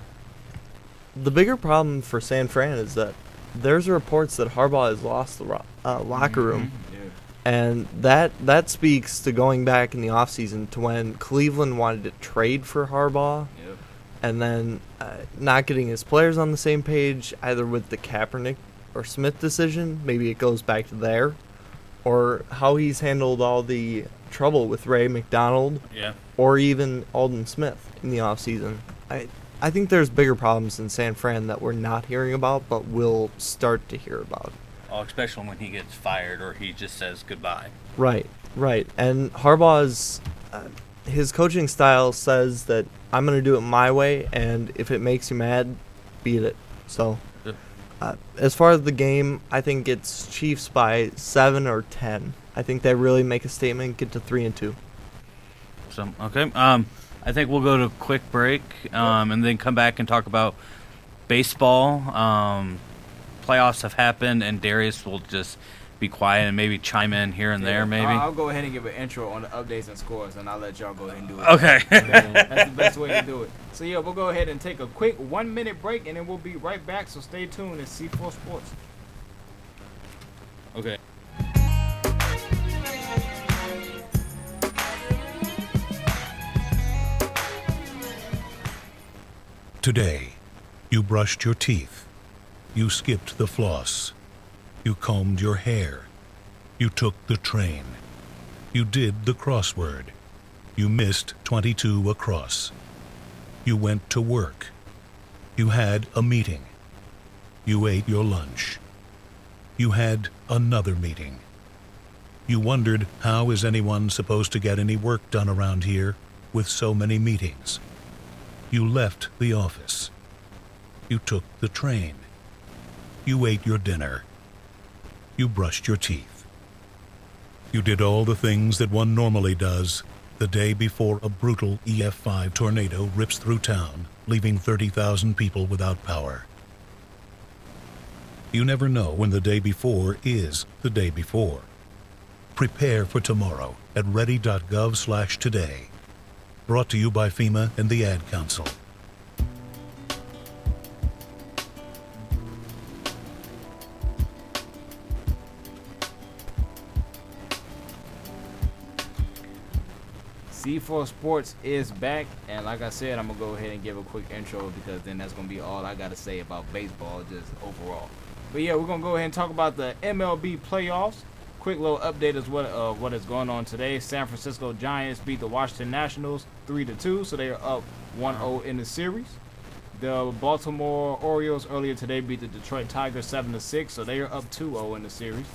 Speaker 10: The bigger problem for San Fran is that there's reports that Harbaugh has lost the locker room.
Speaker 1: yeah.
Speaker 10: And that speaks to going back in the offseason to when Cleveland wanted to trade for Harbaugh.
Speaker 1: Yep.
Speaker 10: And then not getting his players on the same page, either with the Kaepernick or Smith decision. Maybe it goes back to there. Or how he's handled all the trouble with Ray McDonald.
Speaker 2: Yeah.
Speaker 10: Or even Alden Smith in the offseason. I think there's bigger problems in San Fran that we're not hearing about, but we'll start to hear about.
Speaker 2: Oh, especially when he gets fired or he just says goodbye.
Speaker 10: Right. And Harbaugh's his coaching style says that I'm going to do it my way, and if it makes you mad, beat it. So, as far as the game, I think it's Chiefs by 7 or 10. I think they really make a statement, get to 3-2.
Speaker 2: So, okay. I think we'll go to a quick break and then come back and talk about baseball. Playoffs have happened, and Darius will just be quiet and maybe chime in here and there, maybe.
Speaker 1: I'll go ahead and give an intro on the updates and scores, and I'll let y'all go ahead and do it.
Speaker 2: Okay.
Speaker 1: That's the best way to do it. So, yeah, we'll go ahead and take a quick 1-minute break, and then we'll be right back. So stay tuned at C4 Sports.
Speaker 2: Okay.
Speaker 11: Today, you brushed your teeth. You skipped the floss. You combed your hair. You took the train. You did the crossword. You missed 22 across. You went to work. You had a meeting. You ate your lunch. You had another meeting. You wondered, how is anyone supposed to get any work done around here with so many meetings? You left the office. You took the train. You ate your dinner. You brushed your teeth. You did all the things that one normally does the day before a brutal EF5 tornado rips through town, leaving 30,000 people without power. You never know when the day before is the day before. Prepare for tomorrow at ready.gov/today. Brought to you by FEMA and the Ad Council.
Speaker 1: C4 Sports is back, and like I said, I'm gonna go ahead and give a quick intro because then that's gonna be all I gotta say about baseball, just overall. But yeah, we're gonna go ahead and talk about the MLB playoffs. Quick little update is what is going on today. San Francisco Giants beat the Washington Nationals 3-2, so they are up 1-0 in the series. The Baltimore Orioles earlier today beat the Detroit Tigers 7-6, so they are up 2-0 in the series.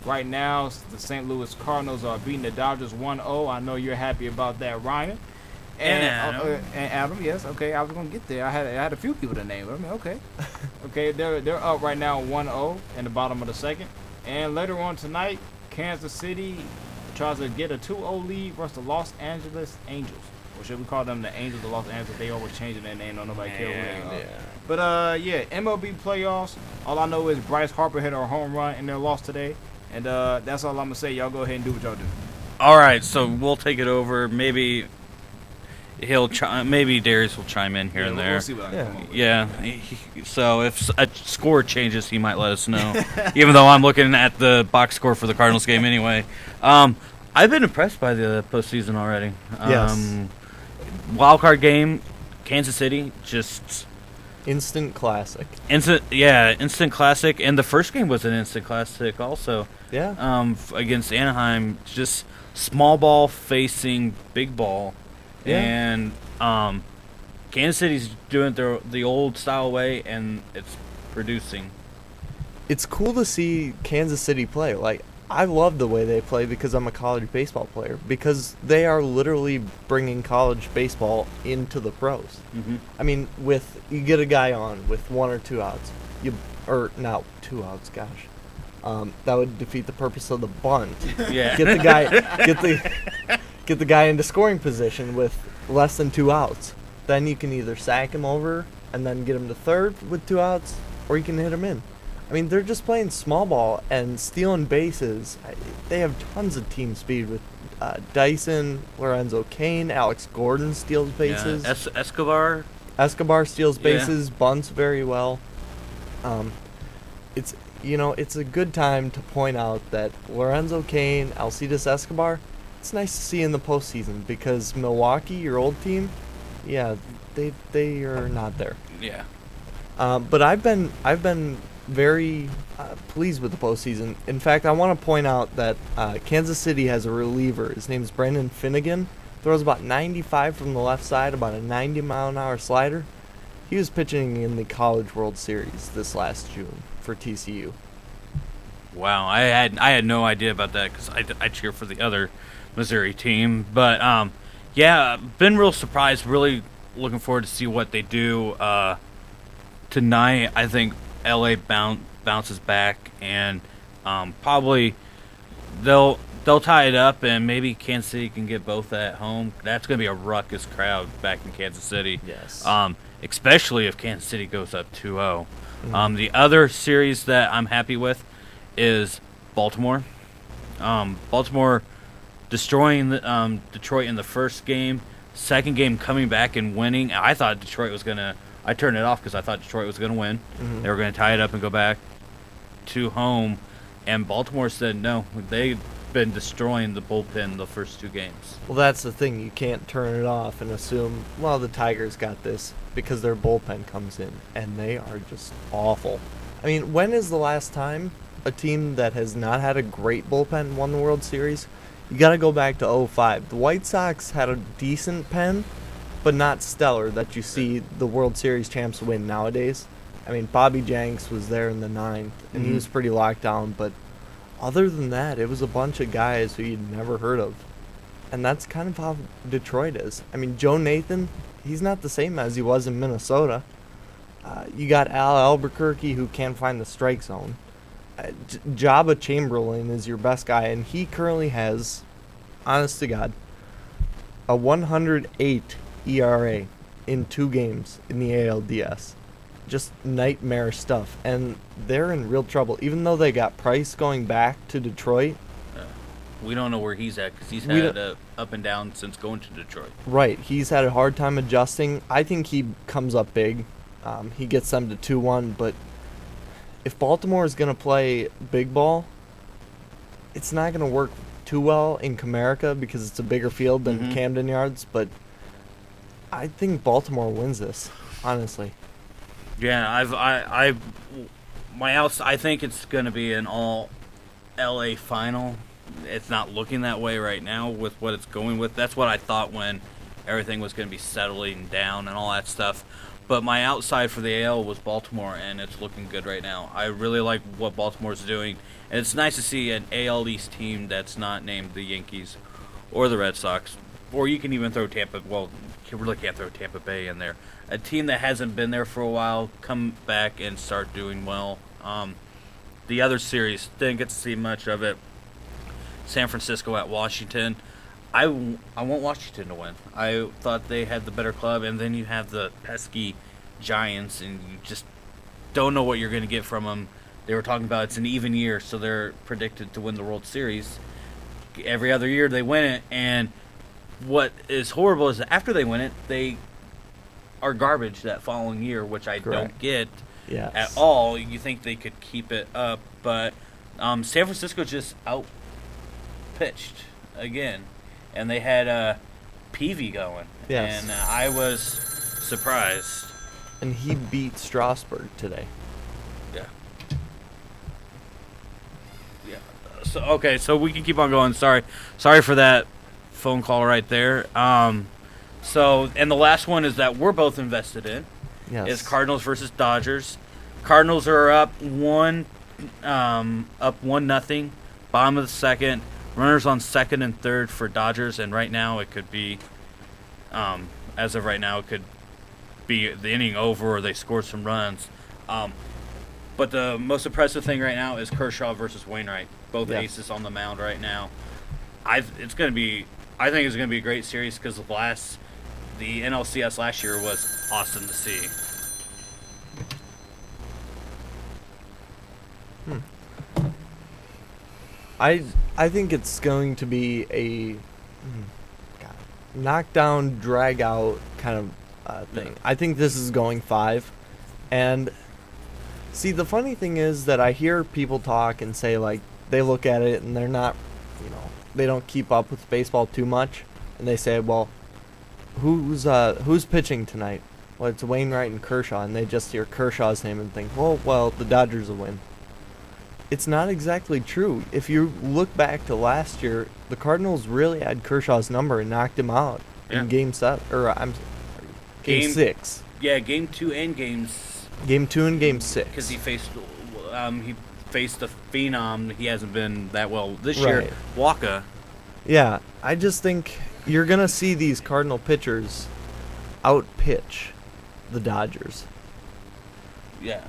Speaker 1: Right now, the St. Louis Cardinals are beating the Dodgers 1-0. I know you're happy about that, Ryan.
Speaker 9: And Adam.
Speaker 1: And Adam, yes. Okay, I was going to get there. I had a few people to name. I mean, okay. Okay, they're up right now 1-0 in the bottom of the second. And later on tonight, Kansas City tries to get a 2-0 lead versus the Los Angeles Angels. Or should we call them the Angels of Los Angeles? They always changing their name. Don't nobody care who they are. But, yeah, MLB playoffs. All I know is Bryce Harper hit a home run in their loss today. And that's all I'm going to say. Y'all go ahead and do what y'all do.
Speaker 9: All right, so we'll take it over. Maybe maybe Darius will chime in here and there.
Speaker 1: We'll see what I can come up with.
Speaker 9: Yeah, so if a score changes, he might let us know. Even though I'm looking at the box score for the Cardinals game anyway. I've been impressed by the postseason already.
Speaker 10: Yes.
Speaker 9: Wild card game, Kansas City, just
Speaker 10: Instant classic.
Speaker 9: Instant classic. And the first game was an instant classic also.
Speaker 10: Yeah.
Speaker 9: Against Anaheim, just small ball facing big ball.
Speaker 10: Yeah.
Speaker 9: And Kansas City's doing it the old style way, and it's producing.
Speaker 10: It's cool to see Kansas City play. Like, I love the way they play because I'm a college baseball player. Because they are literally bringing college baseball into the pros.
Speaker 9: Mm-hmm.
Speaker 10: I mean, you get a guy on with 1 or 2 outs, or not 2 outs. Gosh, that would defeat the purpose of the bunt.
Speaker 9: Yeah.
Speaker 10: Get the guy into scoring position with less than 2 outs. Then you can either sack him over and then get him to third with 2 outs, or you can hit him in. I mean, they're just playing small ball and stealing bases. They have tons of team speed with Dyson, Lorenzo Cain, Alex Gordon steals bases.
Speaker 9: Yeah.
Speaker 10: Escobar steals bases, bunts very well. It's a good time to point out that Lorenzo Cain, Alcides Escobar, it's nice to see in the postseason because Milwaukee, your old team, yeah, they are not there.
Speaker 9: Yeah.
Speaker 10: But I've been very pleased with the postseason. In fact, I want to point out that Kansas City has a reliever. His name is Brendan Finnegan. Throws about 95 from the left side, about a 90-mile-an-hour slider. He was pitching in the College World Series this last June for TCU.
Speaker 9: Wow, I had no idea about that because I cheer for the other Missouri team. But, yeah, been real surprised. Really looking forward to see what they do tonight. I think LA bounces back, and probably they'll tie it up, and maybe Kansas City can get both at home. That's going to be a ruckus crowd back in Kansas City.
Speaker 10: Yes.
Speaker 9: Especially if Kansas City goes up 2-0. Mm-hmm. The other series that I'm happy with is Baltimore. Baltimore destroying Detroit in the first game. Second game coming back and winning. I thought Detroit was going to... I turned it off because I thought Detroit was going to win. Mm-hmm. They were going to tie it up and go back to home. And Baltimore said no. They've been destroying the bullpen the first 2 games.
Speaker 10: Well, that's the thing. You can't turn it off and assume, well, the Tigers got this because their bullpen comes in. And they are just awful. I mean, when is the last time a team that has not had a great bullpen won the World Series? You got to go back to 2005. The White Sox had a decent pen, but not stellar that you see the World Series champs win nowadays. I mean, Bobby Jenks was there in the 9th, and he was pretty locked down, but other than that, it was a bunch of guys who you'd never heard of. And that's kind of how Detroit is. I mean, Joe Nathan, he's not the same as he was in Minnesota. You got Al Albuquerque, who can't find the strike zone. Jabba Chamberlain is your best guy, and he currently has, honest to God, a 108 ERA in 2 games in the ALDS. Just nightmare stuff, and they're in real trouble. Even though they got Price going back to Detroit,
Speaker 9: we don't know where he's at because he's had up and down since going to Detroit.
Speaker 10: Right, he's had a hard time adjusting. I think he comes up big. He gets them to 2-1, but if Baltimore is going to play big ball, it's not going to work too well in Comerica because it's a bigger field than Camden Yards, but I think Baltimore wins this, honestly.
Speaker 9: Yeah, I think it's going to be an all LA final. It's not looking that way right now with what it's going with. That's what I thought when everything was going to be settling down and all that stuff. But my outside for the AL was Baltimore, and it's looking good right now. I really like what Baltimore's doing, and it's nice to see an AL East team that's not named the Yankees or the Red Sox, or you can even throw Tampa. Well, you really can't throw Tampa Bay in there. A team that hasn't been there for a while come back and start doing well. The other series, didn't get to see much of it. San Francisco at Washington. I want Washington to win. I thought they had the better club, and then you have the pesky Giants, and you just don't know what you're going to get from them. They were talking about it's an even year, so they're predicted to win the World Series. Every other year they win it, and what is horrible is that after they win it, they are garbage that following year, which I don't get at all. You think they could keep it up, but San Francisco just out-pitched again. And they had Peavy going.
Speaker 10: Yes.
Speaker 9: And I was surprised.
Speaker 10: And he beat Strasburg today.
Speaker 9: Yeah. Yeah. So we can keep on going. Sorry for that phone call right there. And the last one is that we're both invested in.
Speaker 10: Yes.
Speaker 9: Is Cardinals versus Dodgers. Cardinals are up 1-0, bottom of the second. Runners on second and third for Dodgers, and right now it could be, as of right now, it could be the inning over or they scored some runs. But the most impressive thing right now is Kershaw versus Wainwright. Both aces on the mound right now. I think it's going to be a great series because the NLCS last year was awesome to see.
Speaker 10: I think it's going to be a knockdown, drag out kind of thing. Yeah. I think this is going 5. And see, the funny thing is that I hear people talk and say, like, they look at it and they're not, they don't keep up with baseball too much. And they say, well, who's pitching tonight? Well, it's Wainwright and Kershaw. And they just hear Kershaw's name and think, well, the Dodgers will win. It's not exactly true. If you look back to last year, the Cardinals really had Kershaw's number and knocked him out in Game 6.
Speaker 9: Yeah, Game 2 and Game
Speaker 10: 6.
Speaker 9: Because he faced the phenom. He hasn't been that well this year. Waka.
Speaker 10: Yeah, I just think you're gonna see these Cardinal pitchers out-pitch the Dodgers.
Speaker 9: Yeah.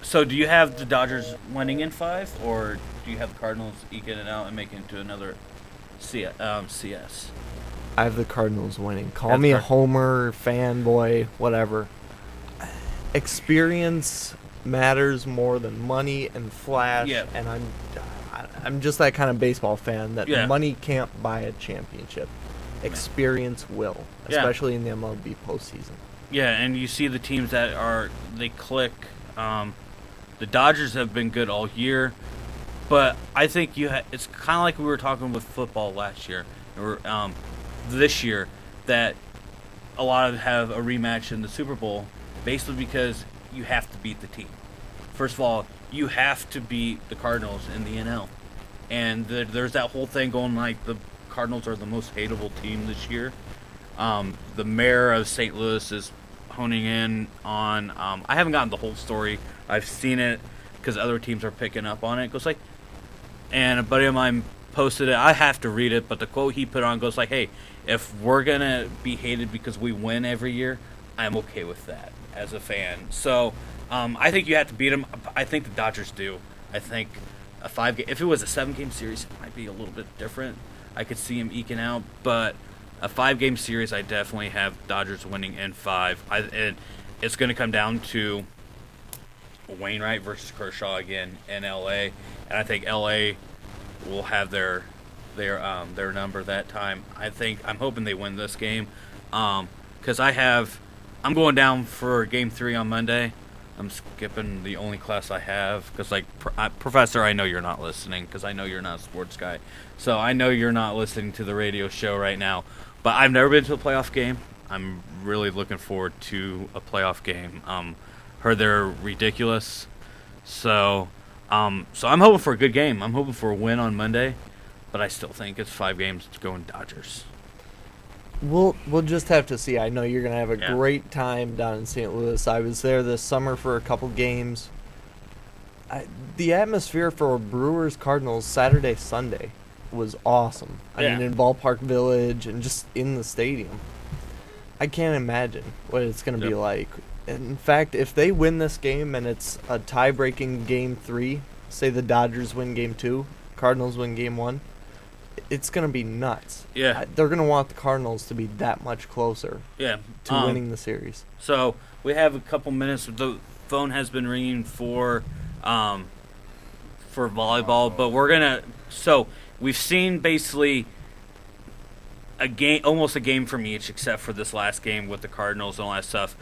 Speaker 9: So do you have the Dodgers winning in 5, or do you have the Cardinals eking it out and making it to another CS?
Speaker 10: I have the Cardinals winning. Call me a homer, fanboy, whatever. Experience matters more than money and flash, and I'm just that kind of baseball fan that money can't buy a championship. Experience will, especially in the MLB postseason.
Speaker 9: Yeah, and you see the teams that they click. The Dodgers have been good all year, but I think it's kind of like we were talking with football last year, or this year, that a lot of have a rematch in the Super Bowl, basically because you have to beat the team. First of all, you have to beat the Cardinals in the NL, and there's that whole thing going like the Cardinals are the most hateable team this year. The mayor of St. Louis is honing in on. I haven't gotten the whole story. I've seen it, because other teams are picking up on it. It goes like, and a buddy of mine posted it. I have to read it, but the quote he put on goes like, "Hey, if we're gonna be hated because we win every year, I'm okay with that as a fan." So I think you have to beat them. I think the Dodgers do. I think if it was a 7-game series, it might be a little bit different. I could see him eking out, but a 5-game series, I definitely have Dodgers winning in 5. It's going to come down to Wainwright versus Kershaw again in L.A., and I think L.A. will have their number that time. I'm hoping they win this game, because I'm going down for Game 3 on Monday. I'm skipping the only class I have because, Professor, I know you're not listening because I know you're not a sports guy. So I know you're not listening to the radio show right now. But I've never been to a playoff game. I'm really looking forward to a playoff game. Heard they're ridiculous. So I'm hoping for a good game. I'm hoping for a win on Monday. But I still think it's 5 games to go in Dodgers.
Speaker 10: We'll just have to see. I know you're going to have a great time down in St. Louis. I was there this summer for a couple games. The atmosphere for Brewers Cardinals Saturday, Sunday was awesome. I mean, in Ballpark Village and just in the stadium. I can't imagine what it's going to be like. In fact, if they win this game and it's a tie-breaking Game 3, say the Dodgers win Game 2, Cardinals win Game 1, it's going to be nuts.
Speaker 9: Yeah.
Speaker 10: They're going to want the Cardinals to be that much closer to winning the series.
Speaker 9: So we have a couple minutes. The phone has been ringing for volleyball, but we're going to – so we've seen basically almost a game from each except for this last game with the Cardinals and all that stuff.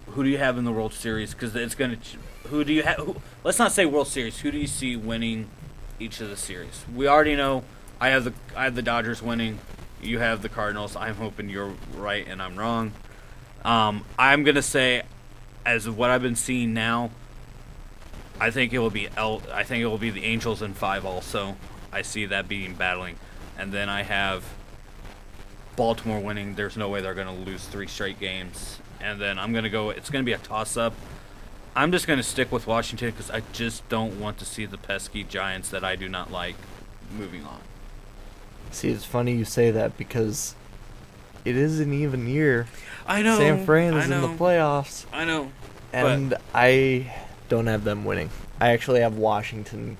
Speaker 9: Who do you have in the World Series? Because it's going to – who do you have – let's not say World Series. Who do you see winning each of the series? We already know – I have the Dodgers winning. You have the Cardinals. I'm hoping you're right and I'm wrong. I'm gonna say, as of what I've been seeing now, I think it will be the Angels in 5 also. I see that being battling, and then I have Baltimore winning. There's no way they're gonna lose 3 straight games, and then I'm gonna go. It's gonna be a toss-up. I'm just gonna stick with Washington because I just don't want to see the pesky Giants that I do not like moving on.
Speaker 10: See, it's funny you say that because it is an even year.
Speaker 9: I know.
Speaker 10: San Fran is in the playoffs.
Speaker 9: I know.
Speaker 10: And I don't have them winning. I actually have Washington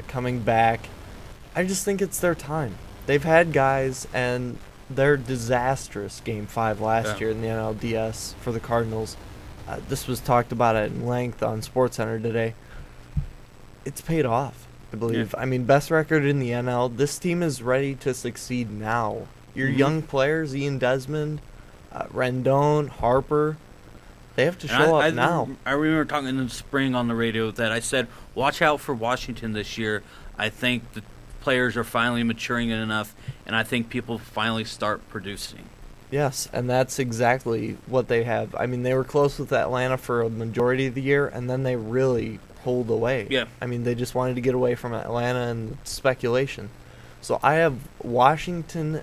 Speaker 10: coming back. I just think it's their time. They've had guys, and their disastrous Game 5 last year in the NLDS for the Cardinals. This was talked about at length on SportsCenter today. It's paid off. I believe. I mean, best record in the NL. This team is ready to succeed now. Your young players, Ian Desmond, Rendon, Harper, they have to show up now.
Speaker 9: I remember talking in the spring on the radio that I said, watch out for Washington this year. I think the players are finally maturing enough, and I think people finally start producing.
Speaker 10: Yes, and that's exactly what they have. I mean, they were close with Atlanta for a majority of the year, and then they really pulled away.
Speaker 9: Yeah.
Speaker 10: I mean, they just wanted to get away from Atlanta and speculation. So I have Washington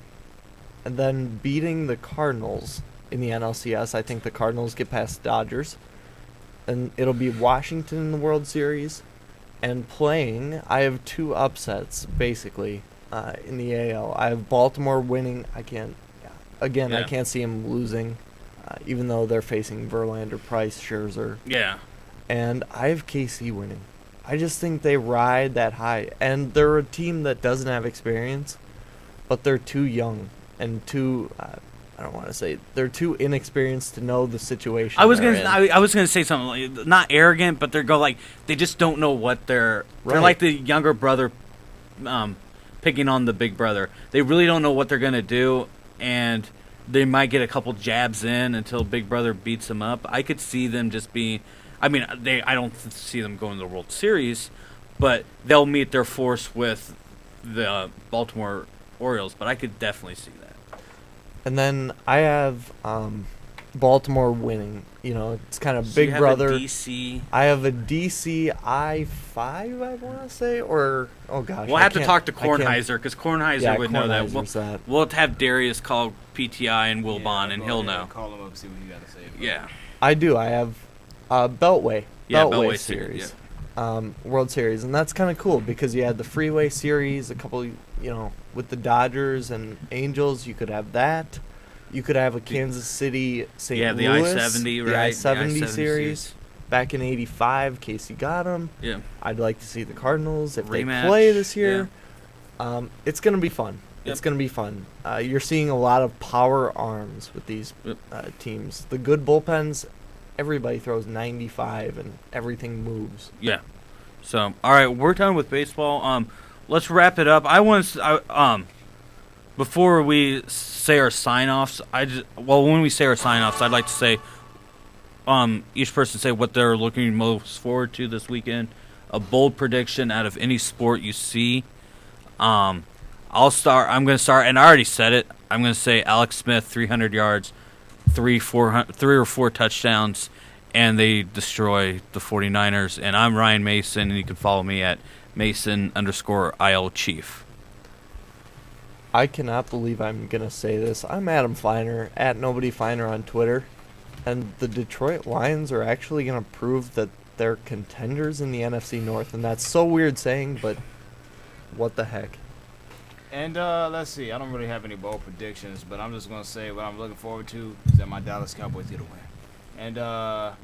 Speaker 10: and then beating the Cardinals in the NLCS. I think the Cardinals get past Dodgers. And it'll be Washington in the World Series. And playing, I have 2 upsets, basically, in the AL. I have Baltimore winning. I can't see them losing, even though they're facing Verlander, Price, Scherzer.
Speaker 9: Yeah.
Speaker 10: And I have KC winning. I just think they ride that high. And they're a team that doesn't have experience, but they're too young and too, I don't want to say, they're too inexperienced to know the situation.
Speaker 9: I was gonna say something like, not arrogant, but they just don't know what they're like the younger brother picking on the big brother. They really don't know what they're gonna do, and they might get a couple jabs in until Big Brother beats them up. I could see them just being. I mean, I don't see them going to the World Series, but they'll meet their force with the Baltimore Orioles. But I could definitely see that.
Speaker 10: And then I have Baltimore winning. You know, it's kind of
Speaker 9: so
Speaker 10: Big
Speaker 9: you have
Speaker 10: Brother.
Speaker 9: A DC.
Speaker 10: I have a DC I5, I want to say, or oh gosh.
Speaker 9: We'll have to talk to Kornheiser because Kornheiser would know that. We'll have Darius call PTI and Wilbon, and he'll know.
Speaker 1: Call him up, see what he got to say.
Speaker 9: Yeah.
Speaker 10: I do. I have Beltway.
Speaker 9: Beltway
Speaker 10: series. World Series, and that's kind of cool because you had the Freeway Series, a couple, with the Dodgers and Angels. You could have that. You could have a Kansas City, St.
Speaker 9: the
Speaker 10: Louis,
Speaker 9: I-70,
Speaker 10: the
Speaker 9: right?
Speaker 10: I-70
Speaker 9: The I-70
Speaker 10: series. Back in '85, Casey got them.
Speaker 9: Yeah.
Speaker 10: I'd like to see the Cardinals if
Speaker 9: Rematch,
Speaker 10: they play this year.
Speaker 9: yeah.
Speaker 10: It's gonna be fun.
Speaker 9: Yep.
Speaker 10: It's gonna be fun. You're seeing a lot of power arms with these teams. The good bullpens, everybody throws 95 and everything moves.
Speaker 9: Yeah. So, all right, we're done with baseball. Let's wrap it up. Before we say our sign-offs, when we say our sign-offs, I'd like to say, each person say what they're looking most forward to this weekend. A bold prediction out of any sport you see. I'll start. I'm going to start, and I already said it. I'm going to say Alex Smith, 300 yards, 3 or 4 touchdowns, and they destroy the 49ers. And I'm Ryan Mason, and you can follow me at Mason_ILChief.
Speaker 10: I cannot believe I'm going to say this. I'm Adam Feiner, at NobodyFeiner on Twitter. And the Detroit Lions are actually going to prove that they're contenders in the NFC North. And that's so weird saying, but what the heck.
Speaker 1: And let's see. I don't really have any bold predictions, but I'm just going to say what I'm looking forward to is that my Dallas Cowboys get a win. And I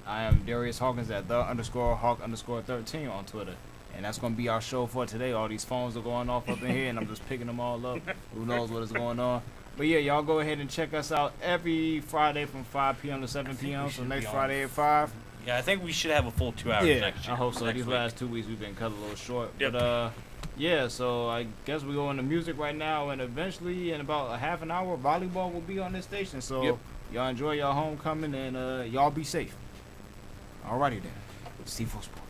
Speaker 1: am Darius Hawkins at _Hawk_13 on Twitter. And that's going to be our show for today. All these phones are going off up in here, and I'm just picking them all up. Who knows what is going on. But, yeah, y'all go ahead and check us out every Friday from 5 p.m. to 7 p.m. So next Friday at 5.
Speaker 9: Yeah, I think we should have a full 2 hours next year.
Speaker 1: I hope so. These last 2 weeks we've been cut a little short. Yep. But, yeah, so I guess we go into music right now, and eventually in about a half an hour, volleyball will be on this station. So y'all enjoy your homecoming, and y'all be safe. Alrighty then. C4 Sports.